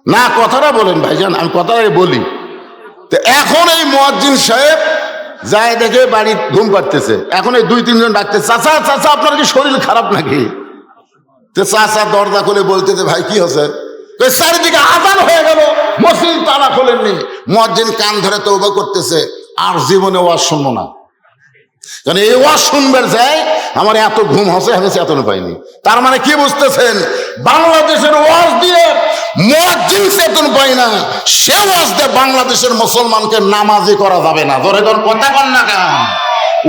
না, কথাটা বলেন ভাইজান, আমি কথাটাই বলি। তো এখন এই মুয়াজ্জিন সাহেব যায় দেখে বাড়ি ঘুম পাড়তেছে। এখন এই 2-3 জন ডাকতে, চাচা চাচা আপনার কি শরীর খারাপ নাকি? তো চাচা দরজা খুলে বলতেছে, ভাই কি হচ্ছে? চারিদিকে আযান হয়ে গেল, মসজিদ তালা খোলেননি। মুয়াজ্জিন কান ধরে তওবা করতেছে, আর জীবনে ওয়াজ শুনবো না। কারণ এই ওয়াজ শুনবার যায় আমার এত ঘুম হচ্ছে, আমি চেতন পাইনি। তার মানে কি বুঝতেছেন? বাংলাদেশের ওয়াজ দিয়ে মুয়াজ্জিন চেতন পাই না, সে ওয়াজ দিয়ে বাংলাদেশের মুসলমানকে নামাজি করা যাবে না। ধরে ধর কথা কন না কেন?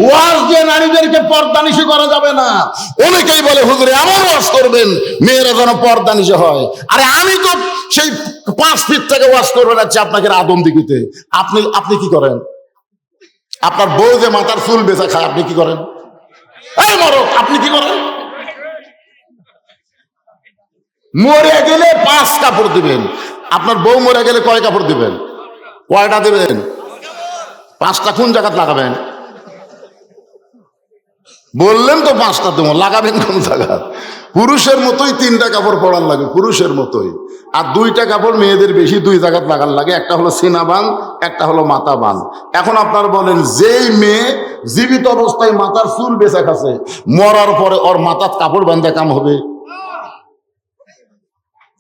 ওয়াজ দিয়ে নারীদেরকে পর্দানিশী করা যাবে না। অনেকেই বলে হুজুর এমন ওয়াজ করবেন মেয়েরা যেন পর্দানিশী হয়। আরে আমি তো সেই 5 ফিট থেকে ওয়াজ করবে যাচ্ছি আপনাকে আদম দিঘিতে। আপনি কি করেন? আপনার বউ যে মাথার চুল বেচা খায়, আপনি কি করেন? এই মরক, আপনি কি করেন? মরে গেলে 5 কাপড় দিবেন। আপনার বউ মরে গেলে কয় কাপড় দিবেন? কয়টা দিবেন? 5টা কোন জায়গায় লাগাবেন? বললেন তো 5টা দেবো, লাগাবেন কোন জায়গা? পুরুষের মতোই 3টা কাপড় পরার লাগে, পুরুষের মতোই। আর 2টা কাপড় মেয়েদের বেশি 2 জায়গায় লাগার লাগে। একটা হলো সিনা বান, একটা হলো মাথা বান। এখন আপনার বলেন, যেই মেয়ে জীবিত অবস্থায় মাথার চুল বেচা খাচ্ছে, মরার পরে ওর মাথার কাপড় বান্ধে কাম হবে?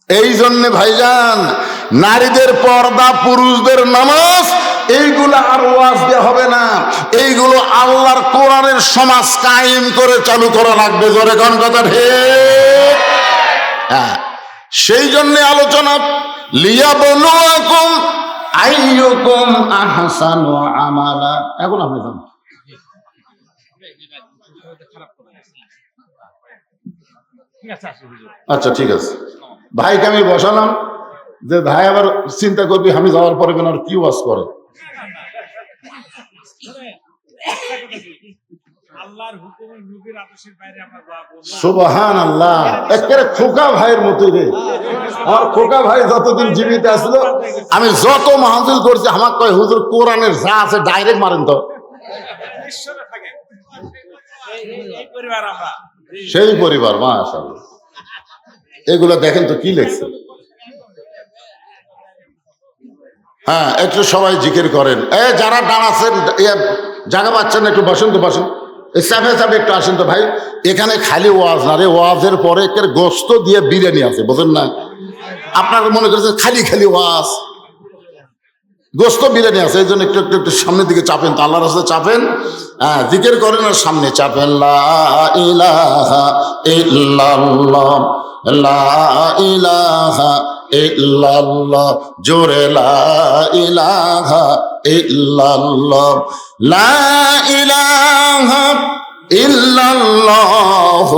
এই জন্যে ভাইজান, নারীদের পর্দা, পুরুষদের নামাজ, এইগুলো আর ওয়াজ দেওয়া হবে না। এইগুলো আল্লাহর কোরআনের সমাজ কায়েম করে চালু করা লাগবে। জোরে কোন কথা ঠিক? হ্যাঁ, সেই জন্য আলোচনা, লিয়াবলুয়াকুম আইয়ুকুম আহসানু আমালা। এখন আপনি যান। আচ্ছা ঠিক আছে, ভাইকে আমি বসালাম যে ভাই আবার চিন্তা করবি আমি যাওয়ার পরে আর কি ওয়াজ করে। সুবহানাল্লাহ, একেবারে খোকা ভাইয়ের মতোই রে। আর খোকা ভাই যতদিন জীবিত আসলো, আমি যত মাহফিল করছি আমার কয় হুজুর কোরআনের যা আছে ডাইরেক্ট মারেন তো। সেই পরিবার, মাশাআল্লাহ। এগুলো দেখেন তো কি লেখছে। হ্যাঁ, একটু সবাই জিকির করেন। যারা দাঁড়াচ্ছেন জায়গা পাচ্ছেন, একটু বসেন তো, বসেন। চাপে চাপে একটু আসেন তো ভাই। এখানে খালি ওয়াজ না রে, ওয়াজের পরে গোস্ত দিয়ে বিরিয়ানি আছে, বোঝেন না? আপনারা মনে করছেন খালি খালি ওয়াজ, গোস্ত বিরিয়ানি আছে। এই জন্য একটু একটু একটু সামনের দিকে চাপেন তো, আল্লাহর রাস্তায় চাপেন। হ্যাঁ, জিকির করেন আর সামনে চাপেন। লা ইলাহা ইল্লাল্লাহ, লা ইলাহা ইল্লাল্লাহ, জোরে লা ইলাহা ইল্লাল্লাহ, লা ইলাহা ইল্লাল্লাহ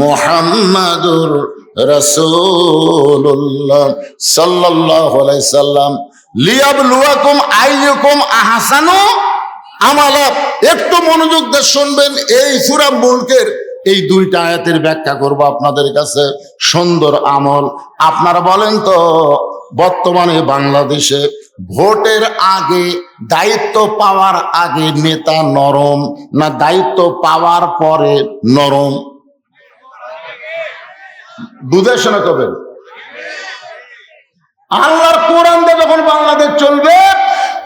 মুহাম্মাদুর রাসূলুল্লাহ সাল্লাল্লাহু আলাইহি সাল্লাম। লিয়াবলুয়াকুম আইয়ুকুম আহসানু আমালা। একটু মনোযোগ দিয়ে শুনবেন। এই সূরা মুলকের এই 2টা আয়াতের ব্যাখ্যা করব আপনাদের কাছে। সুন্দর আমল। আপনারা বলেন তো, বর্তমানে বাংলাদেশে ভোটের আগে, দায়িত্ব পাওয়ার আগে নেতা নরম না দায়িত্ব পাওয়ার পরে নরম? বুঝে শোনা করবেন। আল্লাহর কোরআন দিয়ে যখন বাংলাদেশ চলবে,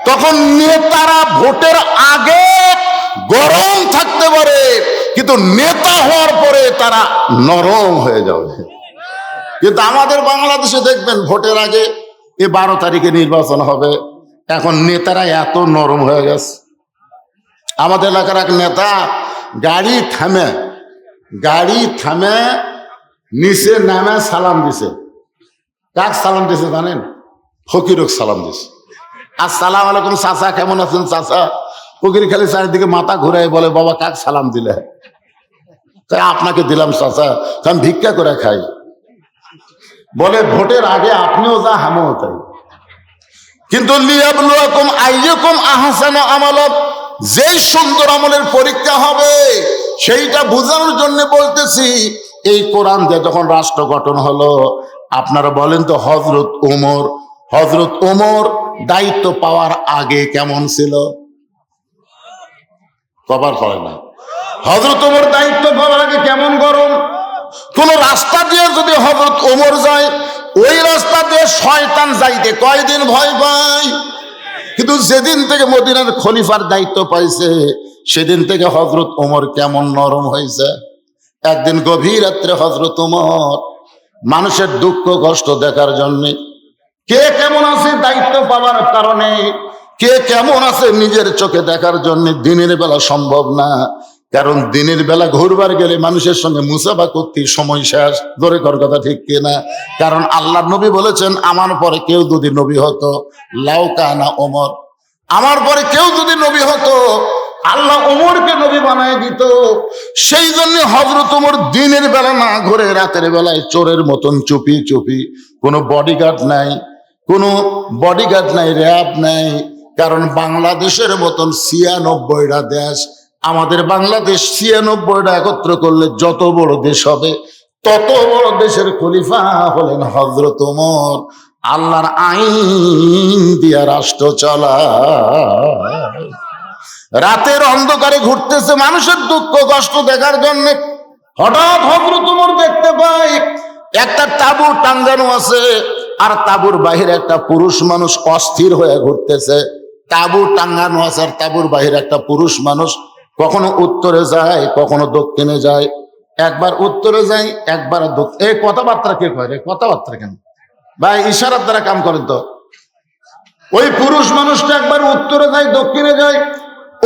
তখন নেতারা ভোটের আগে গরম থাকতে পারে, কিন্তু নেতা হওয়ার পরে তারা নরম হয়ে যাবে। কিন্তু আমাদের বাংলাদেশে দেখবেন, ভোটের আগে 12 তারিখে নির্বাচন হবে, এখন নেতারা এত নরম হয়ে গেছে। আমাদের এলাকার এক নেতা গাড়ি থামে, গাড়ি থামে নিচে নামে সালাম দিছে। কাক সালাম দিছে জানেন? ফকিরক সালাম দিছে। আসসালামু আলাইকুম চাচা, কেমন আছেন চাচা? ফকির খালি চারিদিকে মাথা ঘুরাই বলে, বাবা কাক সালাম দিলে? তাই আপনাকে দিলাম চাচা, আমি ভিক্ষা করে খাই। বলে ভোটের আগে আপনিও যা আমিও তাই। কিন্তু লিয়াবলুয়াকুম আইয়ুকুম আহসানু আমালা, যেই সুন্দর আমলের পরীক্ষা হবে সেইটা বোঝানোর জন্য বলতেছি। এই কোরআন দিয়ে যখন রাষ্ট্র গঠন হলো, আপনারা বলেন তো হযরত ওমর দায়িত্ব পাওয়ার আগে কেমন ছিল? কবার পড়ে না? হযরত ওমর দায়িত্ব পাওয়ার আগে কেমন গরম? কোন রাস্তা দিয়ে যদি হযরত ওমর যায়, ওই রাস্তা দিয়ে শয়তান যাইতে কয়দিন ভয় পায়। কিন্তু যেদিন থেকে মদিনার খলিফার দায়িত্ব পাইছে, সেদিন থেকে হযরত ওমর কেমন নরম হয়েছে। একদিন গভীর রাত্রে হযরত ওমর মানুষের দুঃখ কষ্ট দেখার জন্য, কে কেমন আছে দায়িত্ব পাওয়ার কারণে, কে কেমন আছে নিজের চোখে দেখার জন্য দিনের বেলা সম্ভব না। কারণ দিনের বেলা ঘুরবার গেলে মানুষের সঙ্গে মুসাফা করতে সময় শেষ। ধরে কর কথা ঠিক কিনা? কারণ আল্লাহ নবী বলেছেন, আমার পরে কেউ যদি নবী হতো, লাউ কানা ওমর, আমার পরে কেউ যদি নবী হতো, আল্লাহ ওমরকে নবী বানায় দিত। সেই জন্য হযরত ওমর দিনের বেলা না ঘুরে রাতের বেলায় চোরের মতন চুপি চুপি, কোনো বডিগার্ড নাই, র্যাব নাই। কারণ বাংলাদেশের মতন ৯৬টা দেশ, আমাদের বাংলাদেশ ৯৬টা একত্র করলে যত বড় দেশ হবে, তত বড় দেশের খলিফা হলেন হযরত ওমর। আল্লাহর আইন দিয়া রাষ্ট্র চালায়। রাতের অন্ধকারে ঘুরতেছে মানুষের দুঃখ কষ্ট দেখার জন্য। হঠাৎ হযরত ওমর দেখতে পায় একটা তাঁবু টাঙ্গানো আছে, আর তাঁবুর বাহিরে একটা পুরুষ মানুষ অস্থির হয়ে ঘুরতেছে। তাঁবু টাঙ্গানো আছে, আর তাঁবুর বাহিরে একটা পুরুষ মানুষ কখনো উত্তরে যায়, কখনো দক্ষিণে যায়। একবার উত্তরে যায়, একবার দক্ষিণ। এই কথাবার্তা কে কয় রে? কথাবার্তা কেন ভাই? ইশারার দ্বারা কাম করেন তো। ওই পুরুষ মানুষটা একবার উত্তরে যায়, দক্ষিণে যায়।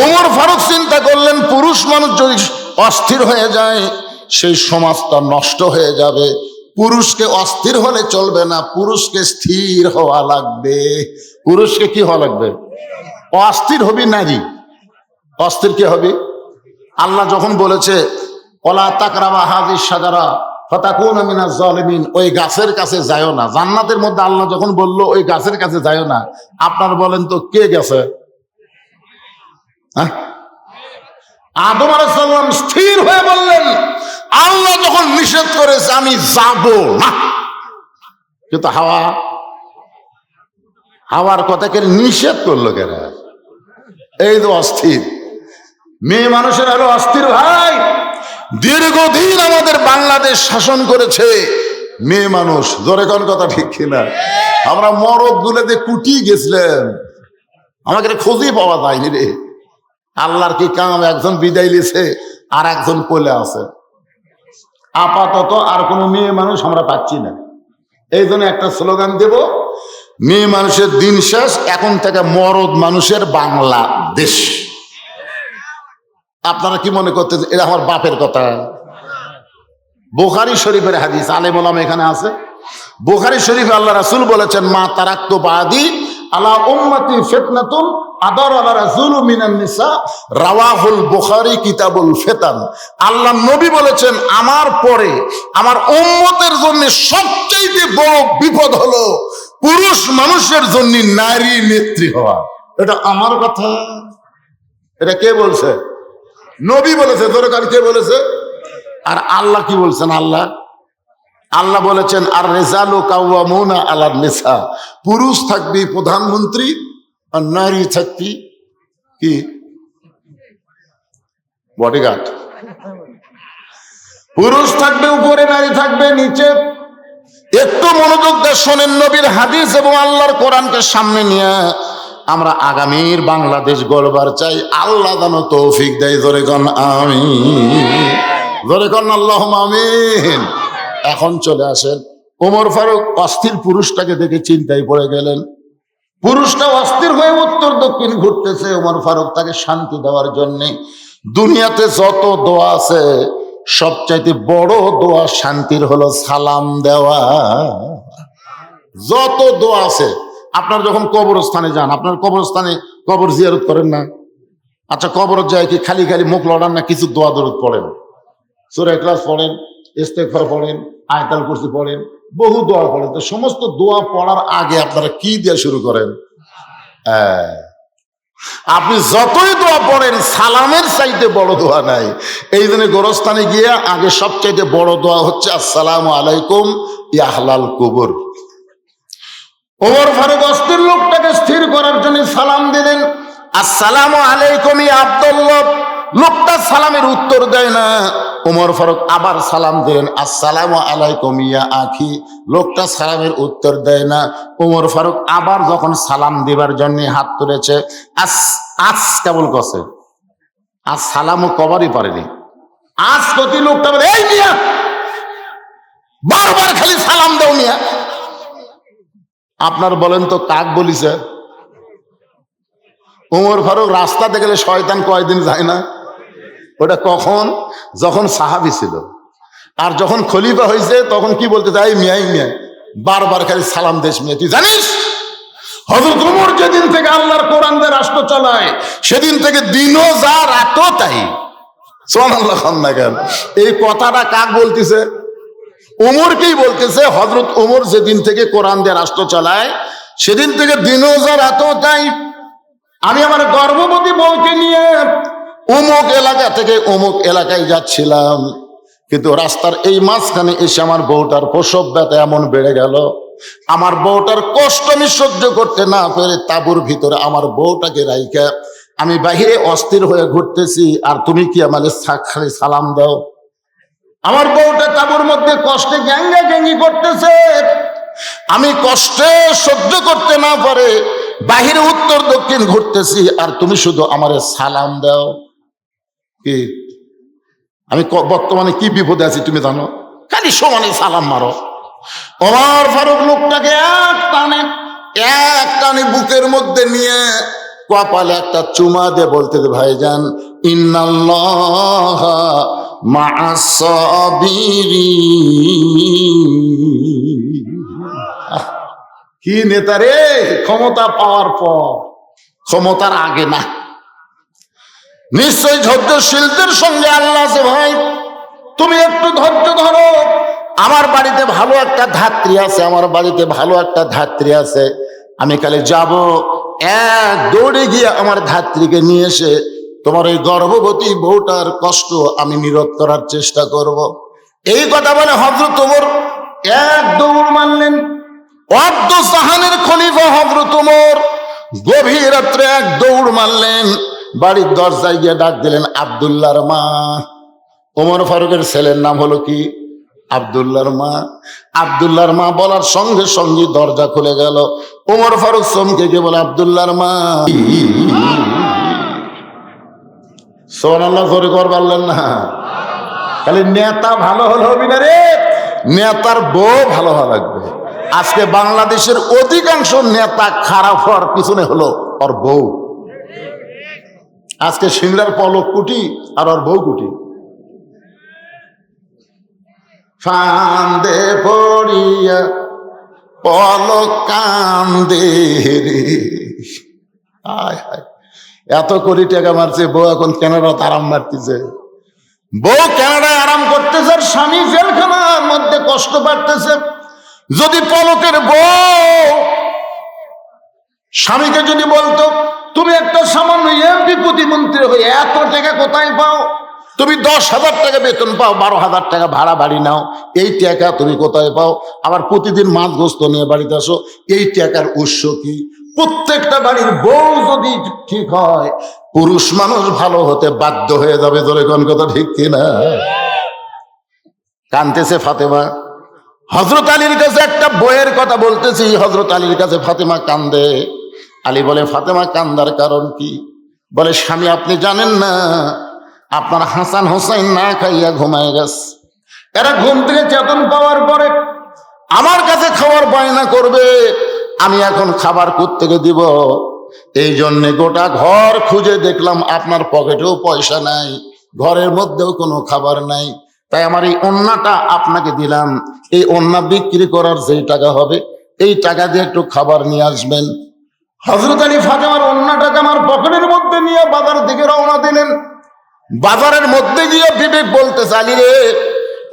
ওমর ফারুক চিন্তা করলেন, পুরুষ মানুষ যদি অস্থির হয়ে যায়, সেই সমাজটা নষ্ট হয়ে যাবে। পুরুষকে অস্থির হলে চলবে না, পুরুষকে স্থির হওয়া লাগবে। পুরুষকে কি হওয়া লাগবে? অস্থির হবি নারী। অস্থির কে হবে? আল্লাহ যখন বলেছে ওয়ালা তাকরাবা হাযিস শাজারা ফাতাকুনা মিনাজ জালিমিন, ওই গাছের কাছে যায়ও না। জান্নাতের মধ্যে আল্লাহ যখন বলল ওই গাছের কাছে যায়ও না, আপনার বলেন তো কে গেছে? আদম আলাইহিস সালাম স্থির হয়ে বললেন, আল্লাহ যখন নিষেধ করেছে আমি যাব না। কিন্তু হাওয়ার কথাকে নিষেধ করলো কেন? এই তো অস্থির মেয়ে মানুষের আরো অস্থির ভাই। দীর্ঘদিন আমাদের বাংলাদেশ শাসন করেছে মেয়ে মানুষ। জোরে কোন কথা ঠিক কিনা? আমরা মরদ গুলোতে কুটি গেছিলেন, আমাকে খোঁজই পাওয়া যায়নি রে। আল্লাহর কি কাম, একজন বিদায় লিছে আর একজন কোলে আছে। আপাতত আর কোনো মেয়ে মানুষ আমরা পাচ্ছি না। এই জন্য একটা স্লোগান দেব, মেয়ে মানুষের দিন শেষ, এখন থেকে মরদ মানুষের বাংলাদেশ। আপনারা কি মনে করতেন এটা আমার বাপের কথা? বুখারী শরীফের হাদিস, আলেম ওলামা এখানে আছে। বুখারী শরীফে আল্লাহ রাসূল বলেছেন, মা তারাক্তু বাদি আলা উম্মতি ফিতনাতুন আদার আলা রাসূলু মিনান নিসা, রাওয়াহুল বুখারী কিতাবুল ফিতান। আল্লাহ নবী বলেছেন, আমার পরে আমার উম্মতের জন্য সবচেয়ে বড় বিপদ হলো পুরুষ মানুষের জন্য নারী নেত্রী হওয়া। এটা আমার কথা? এটা কে বলছে? নবী বলেছে। দরকার কে বলেছে? আর আল্লাহ কি বলছেন? আল্লাহ বলেছেন, আর রিজালু কাওয়ামুনা আলান নিসা, পুরুষ থাকবি প্রধানমন্ত্রী আর নারী থাকবি কি বডিগার্ড। পুরুষ থাকবে উপরে, নারী থাকবে নিচে। একটু মনোযোগ দিয়ে শোনেন নবীর হাদিস এবং আল্লাহর কোরআনকে সামনে নিয়ে আমরা আগামীর বাংলাদেশ গড়বার চাই। আল্লাহ যেন তৌফিক দেয়। জোরে কোন আমিন, জোরে কোন আল্লাহুম্মা আমিন। এখন চলে আসেন, ওমর ফারুক অস্থির পুরুষটাকে দেখে চিন্তায় পড়ে গেলেন। পুরুষটা অস্থির হয়ে উত্তর দক্ষিণ ঘুরতেছে। ওমর ফারুক তাকে শান্তি দেওয়ার জন্য দুনিয়াতে যত দোয়া আছে সবচাইতে বড় দোয়া শান্তির হলো সালাম দেওয়া। যত দোয়া আছে, আপনার যখন কবরস্থানে যান, আপনার কবরস্থানে কবর জিয়ারত করেন না? আচ্ছা, কবর যায় কি খালি খালি মুখ লড়ান না? কিছু দোয়া দরুদ পড়েন, সূরা ইখলাস পড়েন, ইস্তেগফার পড়েন, আয়াতুল কুরসি পড়েন, বহু দোয়া পড়েন। তো সমস্ত দোয়া পড়ার আগে আপনারা কি দিয়ে শুরু করেন? আপনি যতই দোয়া পড়েন, সালামের চাইতে বড় দোয়া নাই। এই জন্য গোরস্থানে গিয়ে আগে সবচাইতে বড় দোয়া হচ্ছে আসসালামু আলাইকুম ইয়া আহলাল কুবুর। ওমর ফারুক অস্থির লোকটাকে স্থির করার জন্য সালাম দিলেন, আসসালামু আলাইকুম ইয়া আব্দুল্লাহ। লোকটা সালামের উত্তর দেয় না। ওমর ফারুক আবার সালাম দিলেন, আসসালামু আলাইকুম ইয়া আখি। লোকটা সালামের উত্তর দেয় না। ওমর ফারুক আবার যখন সালাম দিবার জন্য হাত তুলেছে, কেবল কছে, আজ সালামও কবারই পারেনি। আজ প্রতি লোকটা বলে, এই মিয়া বারবার খালি সালাম দাও মিয়া। আপনার বলেন তো কাক বলিছে? ওমর ফারুক রাস্তাতে গেলে শয়তান কয়দিন যায় না? ওটা কখন? যখন সাহাবী ছিল। আর যখন খলিফা হয়েছে তখন কি বলতে চাই, মিয়াই মিয়া বারবার খালি সালাম দেশ মিয়া। তুই জানিস হযরত ওমর যেদিন থেকে আল্লাহর কোরআন দিয়ে রাষ্ট্র চালায়, সেদিন থেকে দিনও যা রাতও তাই। সুবহানাল্লাহ। খান্নাগার এই কথাটা কাক বলতেছে? ওমরকেই বলতেছে। হযরত ওমর যেদিন থেকে কোরআন দিয়ে রাষ্ট্র চালায়, সেদিন থেকে দিনও যা রাতও তাই। আমি আমার গর্ভবতী বউকে নিয়ে অমুক এলাকা থেকে অমুক এলাকায় যাচ্ছিলাম, কিন্তু রাস্তার এই মাঝখানে এসে আমার বউটার প্রসব ব্যথা এমন বেড়ে গেল, আমার বউটার কষ্ট আমি সহ্য করতে না পেরে তাঁবুর ভিতরে আমার বউটাকে রাইখা আমি বাহিরে অস্থির হয়ে ঘুরতেছি, আর তুমি কি আমাদের খালি সালাম দাও। আমার বউটা তাঁবুর মধ্যে কষ্টে গ্যাঙ্গা গ্যাঙ্গি করতেছে, আমি কষ্টে সহ্য করতে না পারে বাহিরে উত্তর দক্ষিণ ঘুরতেছি, আর তুমি শুধু আমারে সালাম দাও। কি আমি বর্তমানে কি বিপদে আছি তুমি জানো? খালি সমানে সালাম মারো। ওমর ফারুক লোকটাকে এক টানে বুকের মধ্যে নিয়ে কপালে একটা চুমা দিয়ে বলতে, ভাইজান ইন্নাল্লাহা মা'আস সাবিরিন। কি নেতা রে! ক্ষমতা পাওয়ার পর, ক্ষমতার আগে না। নিশ্চয় ধৈর্যশীলদের সঙ্গে আল্লাহ আছে। ভাই তুমি একটু ধৈর্য ধরো, আমার বাড়িতে ভালো একটা ধাত্রী আছে, আমার বাড়িতে ভালো একটা ধাত্রী আছে। আমি কালে যাব, এক দৌড়ে গিয়ে আমার ধাত্রীকে নিয়ে এসে তোমার ওই গর্ভবতী বউটার কষ্ট আমি নিরোধ করার চেষ্টা করব। এই কথা বলে হযরত ওমর এক দৌড় মারলেন। অর্ধ জাহানের খলিফা হযরত ওমর গভীর রাত্রে এক দৌড় মারলেন, বাড়ির দরজায় গিয়ে ডাক দিলেন, আব্দুল্লাহর মা। ওমর ফারুকের ছেলের নাম হলো কি? আব্দুল্লাহর মা। আব্দুল্লাহর মা বলার সঙ্গে সঙ্গে দরজা খুলে গেল। ওমর ফারুক চমকে গিয়ে বলে, আব্দুল্লাহর মা। সুবহানাল্লাহ জোরে করে বললেন না? খালি নেতা ভালো হলে হবি না রে, নেতার বউ ভালো হওয়া লাগবে। আজকে বাংলাদেশের অধিকাংশ নেতা খারাপ হওয়ার পিছনে হলো ওর বউ। আজকে সিংড়ার পলক কুটি আর ওর বউ কুটি। ফান্দে পড়িয়া পলক কান্দে রে। হায় হায়, এত কোটি টাকা মারছে, বউ এখন কানাডাতে আরাম মারতেছে। বউ কানাডায় আরাম করতেছে, আর স্বামী জেলখানার মধ্যে কষ্ট পাচ্ছে। যদি পলকের বউ স্বামীকে যদি বলতো, তুমি একটা সামান্য এমপি প্রতিমন্ত্রী হয়ে এত টাকা কোথায় পাও? তুমি 10,000 টাকা বেতন পাও, 12,000 টাকা ভাড়া বাড়ি নাও, এই টাকা তুমি কোথায় পাও? আবার প্রতিদিন মাছ গোস্ত নিয়ে বাড়িতে আসো, এই টাকার উৎস কি? প্রত্যেকটা বাড়ির বউ যদি ঠিক হয়, পুরুষ মানুষ ভালো হতে বাধ্য হয়ে যাবে। ধরে কোন কথা ঠিক কিনা? কানতেছে ফাতেমা। হযরত আলীর কাছে একটা বইয়ের কথা বলতেছি, হযরত আলীর কাছে ফাতেমা কান্দে। আলী বলে, ফাতেমা কান্দার কারণ কি? বলে, স্বামী আপনি জানেন না, আপনার হাসান হোসেন না খাইয়া ঘুমায় গেছে। এরা ঘুম থেকে চেতন পাওয়ার পরে আমার কাছে খাবার বায়না করবে, আমি এখন খাবার কোত্থেকে দিব? এই জন্যে গোটা ঘর খুঁজে দেখলাম আপনার পকেটেও পয়সা নাই, ঘরের মধ্যেও কোনো খাবার নাই। তাই আমার এই ওন্নাটা আপনাকে দিলাম, এই ওন্না বিক্রি করার যেই টাকা হবে এই টাকা দিয়ে একটু খাবার নিয়ে আসবেন। হযরত আলী ফাতেমার ওন্নাটাকে আমার পকেটের মধ্যে নিয়ে বাজার দিকে রওনা দিলেন। বাজারের মধ্যে গিয়ে বিবেক বলতেছে, আলী রে,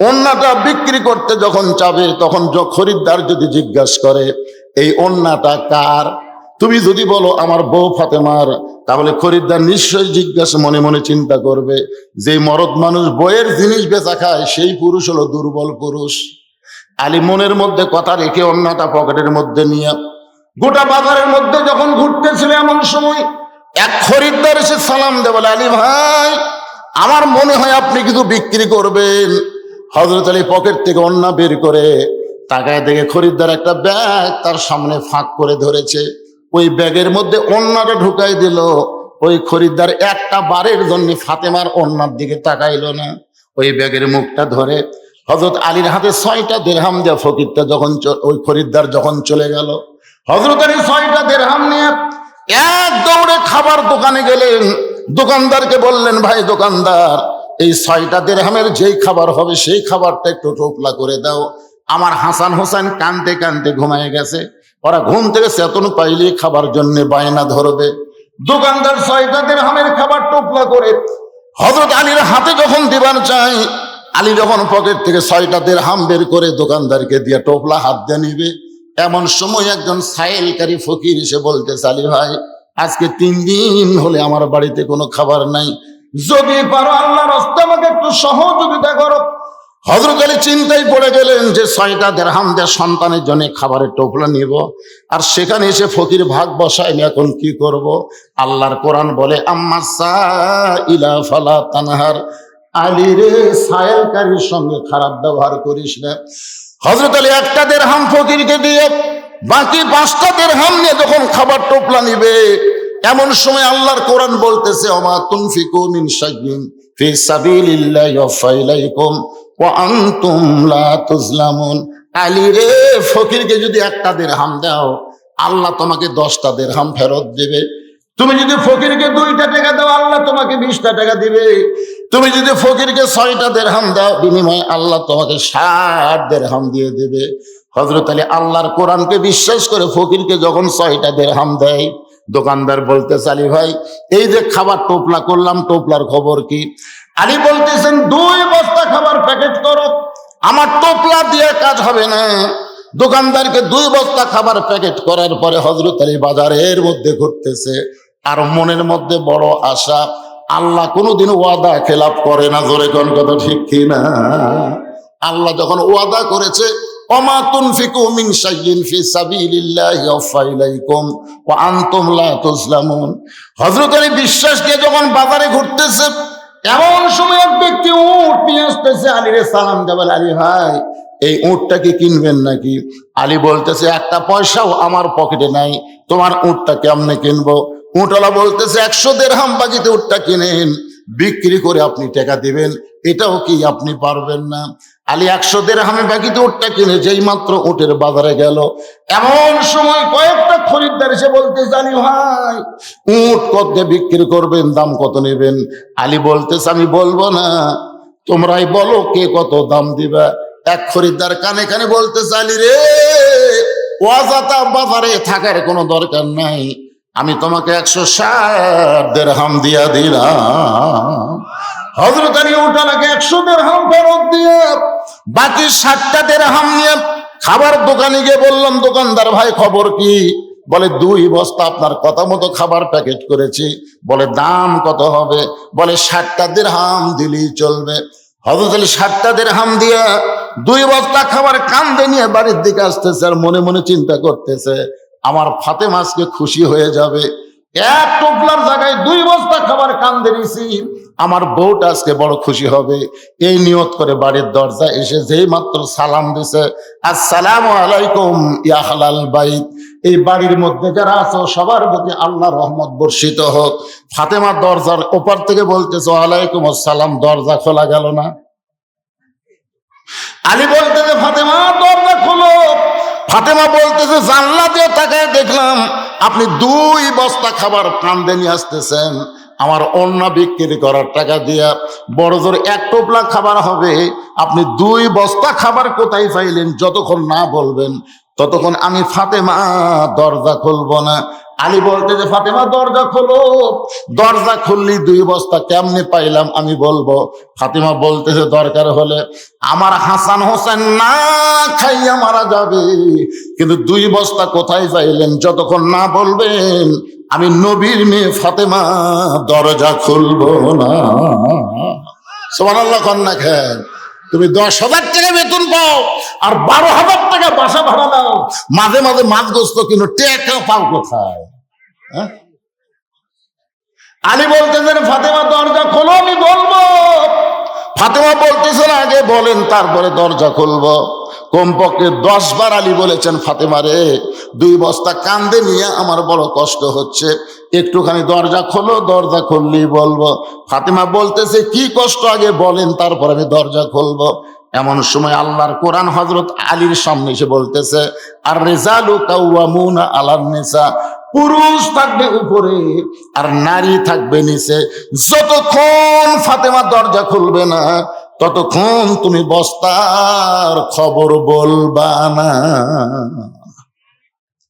ওন্নাটা বিক্রি করতে যখন যাবে তখন খরিদ্দার যদি জিজ্ঞাসা করে এই ওন্নাটা কার, তুমি যদি বলো আমার বউ ফাতেমার, তাহলে খরিদ্দার নিশ্চয়ই জিজ্ঞাসা মনে মনে চিন্তা করবে যে মরদ মানুষ বইয়ের জিনিস বেচা খায় সেই পুরুষ হলো দুর্বল পুরুষ। আলী মনের মধ্যে কথা রেখে ওন্নাটা পকেটের মধ্যে নিয়ে গোটা বাজারের মধ্যে যখন ঘুরতেছিল, এমন সময় এক খরিদ্দার এসে সালাম দেয়, বলে, আলী ভাই, আমার মনে হয় আপনি কিছু বিক্রি করবেন। হযরত আলী পকেট থেকে ওন্না বের করে তাকায় দেখে খরিদ্দার একটা ব্যাগ তার সামনে ফাঁক করে ধরেছে। ওই ব্যাগের মধ্যে ওন্নাটা ঢুকাই দিল। ওই খরিদ্দার একটা বারের জন্য ফাতেমার ওন্নার দিকে তাকাইলো না। ওই ব্যাগের মুখটা ধরে হযরত আলীর হাতে 6টা দিরহাম দেয়া ফকিরটা যখন ওই খরিদ্দার যখন চলে গেল, হযরত আলী 6টা দিরহাম নিয়ে এক দৌড়ে খাবার দোকানে গেলেন। দোকানদারকে বললেন, ভাই দোকানদার, এই 6টা দিরহামের যেই খাবার হবে সেই খাবারটা একটু টোপলা করে দাও। আমার হাসান হোসেন কানতে কানতে ঘুমায় গেছে, ওরা ঘুম থেকে চেতন পাইলে খাবার জন্য বায়না ধরবে। দোকানদার 6টা দিরহামের খাবার টোপলা করে হযরত আলীর হাতে যখন দিবার চাই, আলী যখন পকেট থেকে 6টা দিরহাম বের করে দোকানদারকে দিয়ে টোপলা হাত দিয়ে নিবে, এমন সময় একজন সাইলকারী ফকির এসে বলতেছে, আলী ভাই, আজকে 3 দিন হলে আমার বাড়িতে কোনো খাবার নাই, যদি পারো আল্লাহর রাস্তায় আমাকে একটু সহযোগিতা করো। হযরত আলী চিন্তায় পড়ে গেলেন যে 6টা দিরহাম দিয়ে সন্তানের জন্য খাবারের টোপলা নিব, আর সেখানে এসে ফকির ভাগ বসায়নি, এখন কি করব? আল্লাহর কোরআন বলে, আম্মা সাইলা ফালা তানহার, আলী রে, সায়েলকারীর সঙ্গে খারাপ ব্যবহার করিস না। হযরত আলী একটা দিরহাম ফকিরকে দিয়ে বাকি 5টা দিরহাম নিয়ে যখন খাবার টোপলা নিবে, এমন সময় আল্লাহর কোরআন বলতেছে, ওমা তুনফিকু মিন শাইইন ফি সাবিলিল্লাহি ইউওয়াফা ইলাইকুম ওয়া আনতুম লা তুজলামুন। আলী রে, ফকিরকে যদি একটা দিরহাম দাও, আল্লাহ তোমাকে 10টা দিরহাম ফেরত দিবে। তুমি যদি ফকিরকে 2টা টাকা দাও, আল্লাহ তোমাকে 20টা টাকা দিবে। তুমি যদি ফকিরকে 6টা দিরহাম দাও, বিনিময়ে আল্লাহ তোমাকে 60 দিরহাম দিয়ে দেবে। হযরত আলী আল্লাহর কোরআনকে বিশ্বাস করে ফকিরকে যখন 6টা দিরহাম দেয়, দোকানদার বলতেছে, আলী ভাই, এই যে খাবার টোপলা করলাম, টোপলার খবর কি? আলী বলতেছেন, 2 বস্তা খাবার প্যাকেট করো, আমার টোপলা দিয়ে কাজ হবে না। দোকানদারকে 2 বস্তা খাবার প্যাকেট করার পরে হযরত আলী বাজারের মধ্যে ঘুরতেছে, আর মনের মধ্যে বড় আশা, আল্লাহ কোনোদিন ওয়াদা খেলাপ করে না। জোরে কোন কথা ঠিক কি না? আল্লাহ যখন ওয়াদা করেছে, ওমা তুনফিকু মিন শাইইন ফি সাবিলিল্লাহি ইউওয়াফা ইলাইকুম ওয়া আনতুম লা তুজলামুন। হযরত আলী বিশ্বাস দিয়ে যখন বাজারে ঘুরতেছে, এমন সময় এক ব্যক্তি উট নিয়ে আসতেছে, আলীরে সালাম দেবে, আলী ভাই, এই উটটা কি কিনবেন নাকি? আলী বলতেছে, একটা পয়সাও আমার পকেটে নাই, তোমার উটটা কেমনে কিনবো? উটওয়ালা বলতেছে, 100 দিরহাম বাকিতে উটটা কিনেন, বিক্রি করে আপনি টাকা দিবেন, এটাও কি আপনি পারবেন না? আলী 100 দিরহামে বাকিতে উটটা কিনে যেই মাত্র উটের বাজারে গেল, এমন সময় কয়েকটা খরিদ্দার এসে বলতেছে, আলী ভাই, উট কত দিয়ে বিক্রি করবেন, দাম কত নেবেন? আলী বলতেছে, আমি বলবো না, তোমরাই বলো কে কত দাম দিবা। এক খরিদ্দার কানে কানে বলতেছে, আলী রে, ওয়াজাতা বাজারে থাকার কোনো দরকার নাই, আমি তোমাকে 160 দিরহাম দিয়া দিলাম। হযরত আলী উটওয়ালাকে 100 দিরহাম ফেরত দিয়ে বাকি 60টা দিরহাম নিয়ে খাবার দোকানে গিয়ে বললাম, দোকানদার ভাই, খবর কি? বলে, 2 বস্তা আপনার কথা মতো খাবার প্যাকেট করেছি। বলে, দাম কত হবে? বলে, 60টা দিরহাম দিলেই চলবে। হযরত আলী 60টা দিরহাম দিয়ে 2 বস্তা খাবার কান্দে নিয়ে বাড়ির দিকে আসতেছে, আর মনে মনে চিন্তা করতেছে, আমার ফাতেমা আজকে খুশি হয়ে যাবে, এক টোপলার জায়গায় 2 বস্তা খাবার কান্দে নিছি, আমার বউটা আজকে বড় খুশি হবে। এই নিয়ত করে বাড়ির দরজা এসে যেই মাত্র সালাম দিছে, আসসালামু আলাইকুম ইয়া আহলাল বাইত, এই বাড়ির মধ্যে যারা আছো সবার প্রতি আল্লাহর রহমত বর্ষিত হোক। ফাতেমা দরজার ওপার থেকে বলতেছে, ওয়ালাইকুম আসসালাম, দরজা খোলা গেল না? আলী বলতেছে, ফাতেমা দরজা খোলো। ফাতেমা বলতেছে, জানলা দিয়ে তাকায় দেখলাম আপনি 2 বস্তা খাবার কান্দে নিয়ে আসতেছেন, আমার অন্য বিক্রি করার টাকা দিয়া বড় জোর এক টোপলা খাবার হবে, আপনি 2 বস্তা খাবার কোথায় পাইলেন? যতক্ষণ না বলবেন ততক্ষণ আমি ফাতেমা দরজা খুলবো না। আলী বলতে যে ফাতেমা দরজা খোলো। দরজা খুললি 2 বস্তা কেমনে পাইলাম আমি বলবো। ফাতেমা বলতেছে দরকার হলে আমার হাসান হোসেন না খাইয়া মারা যাবে, কিন্তু 2 বস্তা কোথায় পাইলেন যতক্ষণ না বলবেন আমি নবীর মেয়ে ফাতেমা দরজা খুলবো না। সুবহানাল্লাহ কন্যা খেন। তুমি 10,000 টাকা বেতন পাও আর 12,000 টাকা বাসা ভাড়া দাও, মাঝে মাঝে মাছ গোস্ত কিন্তু টাকা পাও কোথায়? হ্যাঁ? আলী বলতেছেন ফাতেমা দরজা খোলো, আমি বলবো। ফাতেমা বলতেছেন আগে বলেন তারপরে দরজা খুলবো। কমপক্ষে 10 বার আলী বলেছেন ফাতেমা রে 2 বস্তা কান্দে নিয়ে আমার বড় কষ্ট হচ্ছে, একটুখানি দরজা খোলো, দরজা খুললেই বলবো। ফাতেমা বলতেছে কি কষ্ট আগে বলেন তারপর আমি দরজা খুলবো। এমন সময় আল্লাহর কোরআন হযরত আলীর সামনে এসে বলতেছে আর রিজালু কাওয়ামুনা আলান নিসা, পুরুষ থাকবে উপরে আর নারী থাকবে নিচে। যতক্ষণ ফাতেমা দরজা খুলবে না ততক্ষণ তুমি বস্তার খবর বলবা না।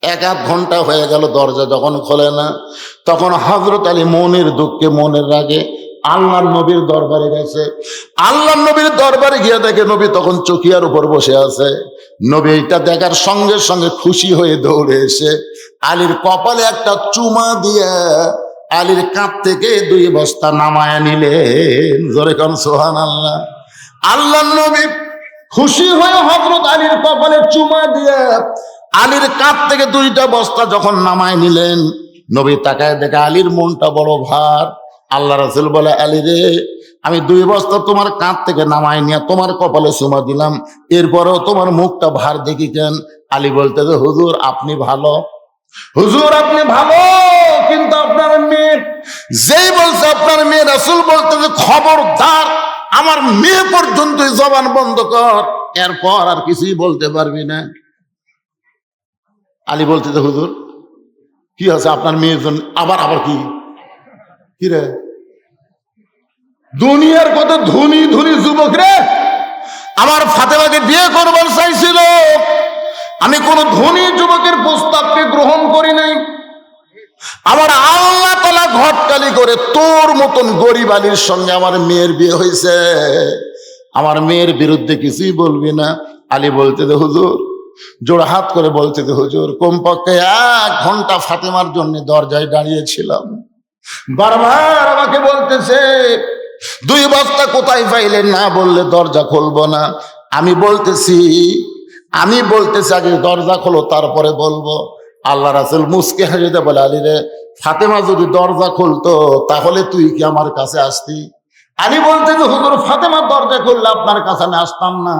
1-1 ঘন্টা হয়ে গেল, দরজা যখন খোলে না তখন হযরত আলী মনের দুঃখে মনের রাগে আল্লাহর নবীর দরবারে গেছে। আল্লাহর নবীর দরবারে গিয়ে দেখে নবী তখন চকিয়ার উপর বসে আছে। নবী এটা দেখার সঙ্গে সঙ্গে খুশি হয়ে দৌড়ে এসে আলীর কপালে একটা চুমা দিয়ে আলীর কাঁধ থেকে 2 বস্তা নামায়া নিলেন। জোরে কোন সুবহানাল্লাহ। আল্লাহর নবী খুশি হয়ে হযরত আলীর কপালে চুমা দিয়ে আলীর কাঁধ থেকে 2টা বস্তা যখন নামায় নিলেন, নবী তাকায় দেখে আলীর মনটা বড় ভার। আল্লাহ রাসূল বলে আলী রে আমি 2 বস্তা তোমার কাঁধ থেকে নামায় নিয়ে তোমার কপালে চুমা দিলাম, এরপরেও তোমার মুখটা ভার দেখি কেন? আলী বলতে যে হুজুর আপনি ভালো, হুজুর আপনি ভালো, কিন্তু আপনার মেয়ে, যেই বলছে আপনার মেয়ে, রাসূল বলতে যে খবরদার আমার মেয়ে পর্যন্ত জবান বন্ধ কর, এরপর আর কিছুই বলতে পারবি না। আলী বলতে যে হুজুর কি আছে আপনার মেয়ের জন্য? আবার আবার কি রে? দুনিয়ার কত ধনী ধনী যুবক রে আমার ফাতেমাকে বিয়ে করবার চাইছিল, আমি কোন ধনী যুবকের প্রস্তাবকে গ্রহণ করি নাই। আমার আল্লাহ তাআলা ঘটকালি করে তোর মতন গরিব আলীর সঙ্গে আমার মেয়ের বিয়ে হয়েছে, আমার মেয়ের বিরুদ্ধে কিছুই বলবি না। আলী বলতে যে হুজুর, জোড়া হাত করে বলতে যে হুজুর কমপক্ষে 1 ঘন্টা ফাতেমার জন্য দরজায় দাঁড়িয়েছিলাম, বারবার আমাকে বলতেছে 2 বস্তা কোথায় পাইলেন, না বললে দরজা খুলবো না। আমি বলতেছি আগে দরজা খোলো তারপরে বলবো। আল্লাহ রাসূল মুস্কে হাসিতে বলে আলী রে ফাতেমা যদি দরজা খুলতো তাহলে তুই কি আমার কাছে আসতি? আলী বলতে যে হুজুর ফাতেমার দরজা খুললে আপনার কাছে আমি আসতাম না।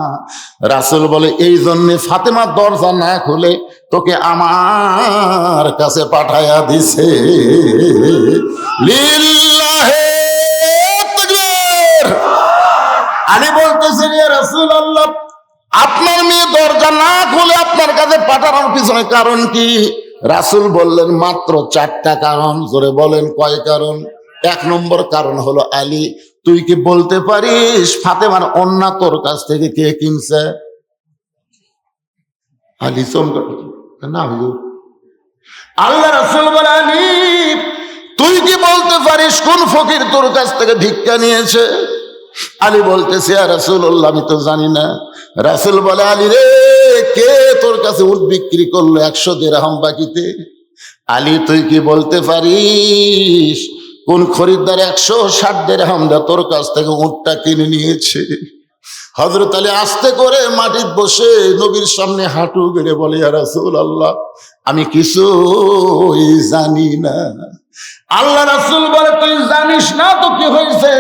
রাসূল বলে এই জন্য ফাতেমার দরজা না খুলে তোকে আমার কাছে পাঠায়া দিছে। লিল্লাহে তাকবীর। আলী বলতেছে ইয়া রাসূলুল্লাহ আপনার মেয়ে দরজা না খুলে আপনার কাছে পাঠানোর পিছনে কারণ কি? রাসূল বললেন মাত্র 4টা কারণ। জোরে বলেন কয় কারণ? 1 নম্বর কারণ হলো আলী তুই কি বলতে পারিস ফাতেমার ওন্না তোর কাছ থেকে কে কিনছে? আলী চমকে না হুজুর। আল্লাহ রাসূল বলে আলী তুই কি বলতে পারিস কোন ফকির তোর কাছ থেকে ভিক্ষা নিয়েছে? আলী বলতেছে ইয়া রাসূলুল্লাহ আমি তো জানি না। রাসূল বলে আলী রে কে তোর কাছে উট বিক্রি করলো 100 দিরহাম বাকিতে? আলী তুই কি বলতে পারিস কোন খরিদ্দার 160 দিরহাম দিয়ে তোর কাছ থেকে উটটা কিনে নিয়েছে? হযরত আলী আস্তে করে মাটিতে বসে নবীর সামনে হাঁটু গেড়ে বলে ইয়া রাসূলুল্লাহ আমি কিছুই জানি না। আল্লাহ রাসূল বলে তুই জানিস না তো কি হয়েছে?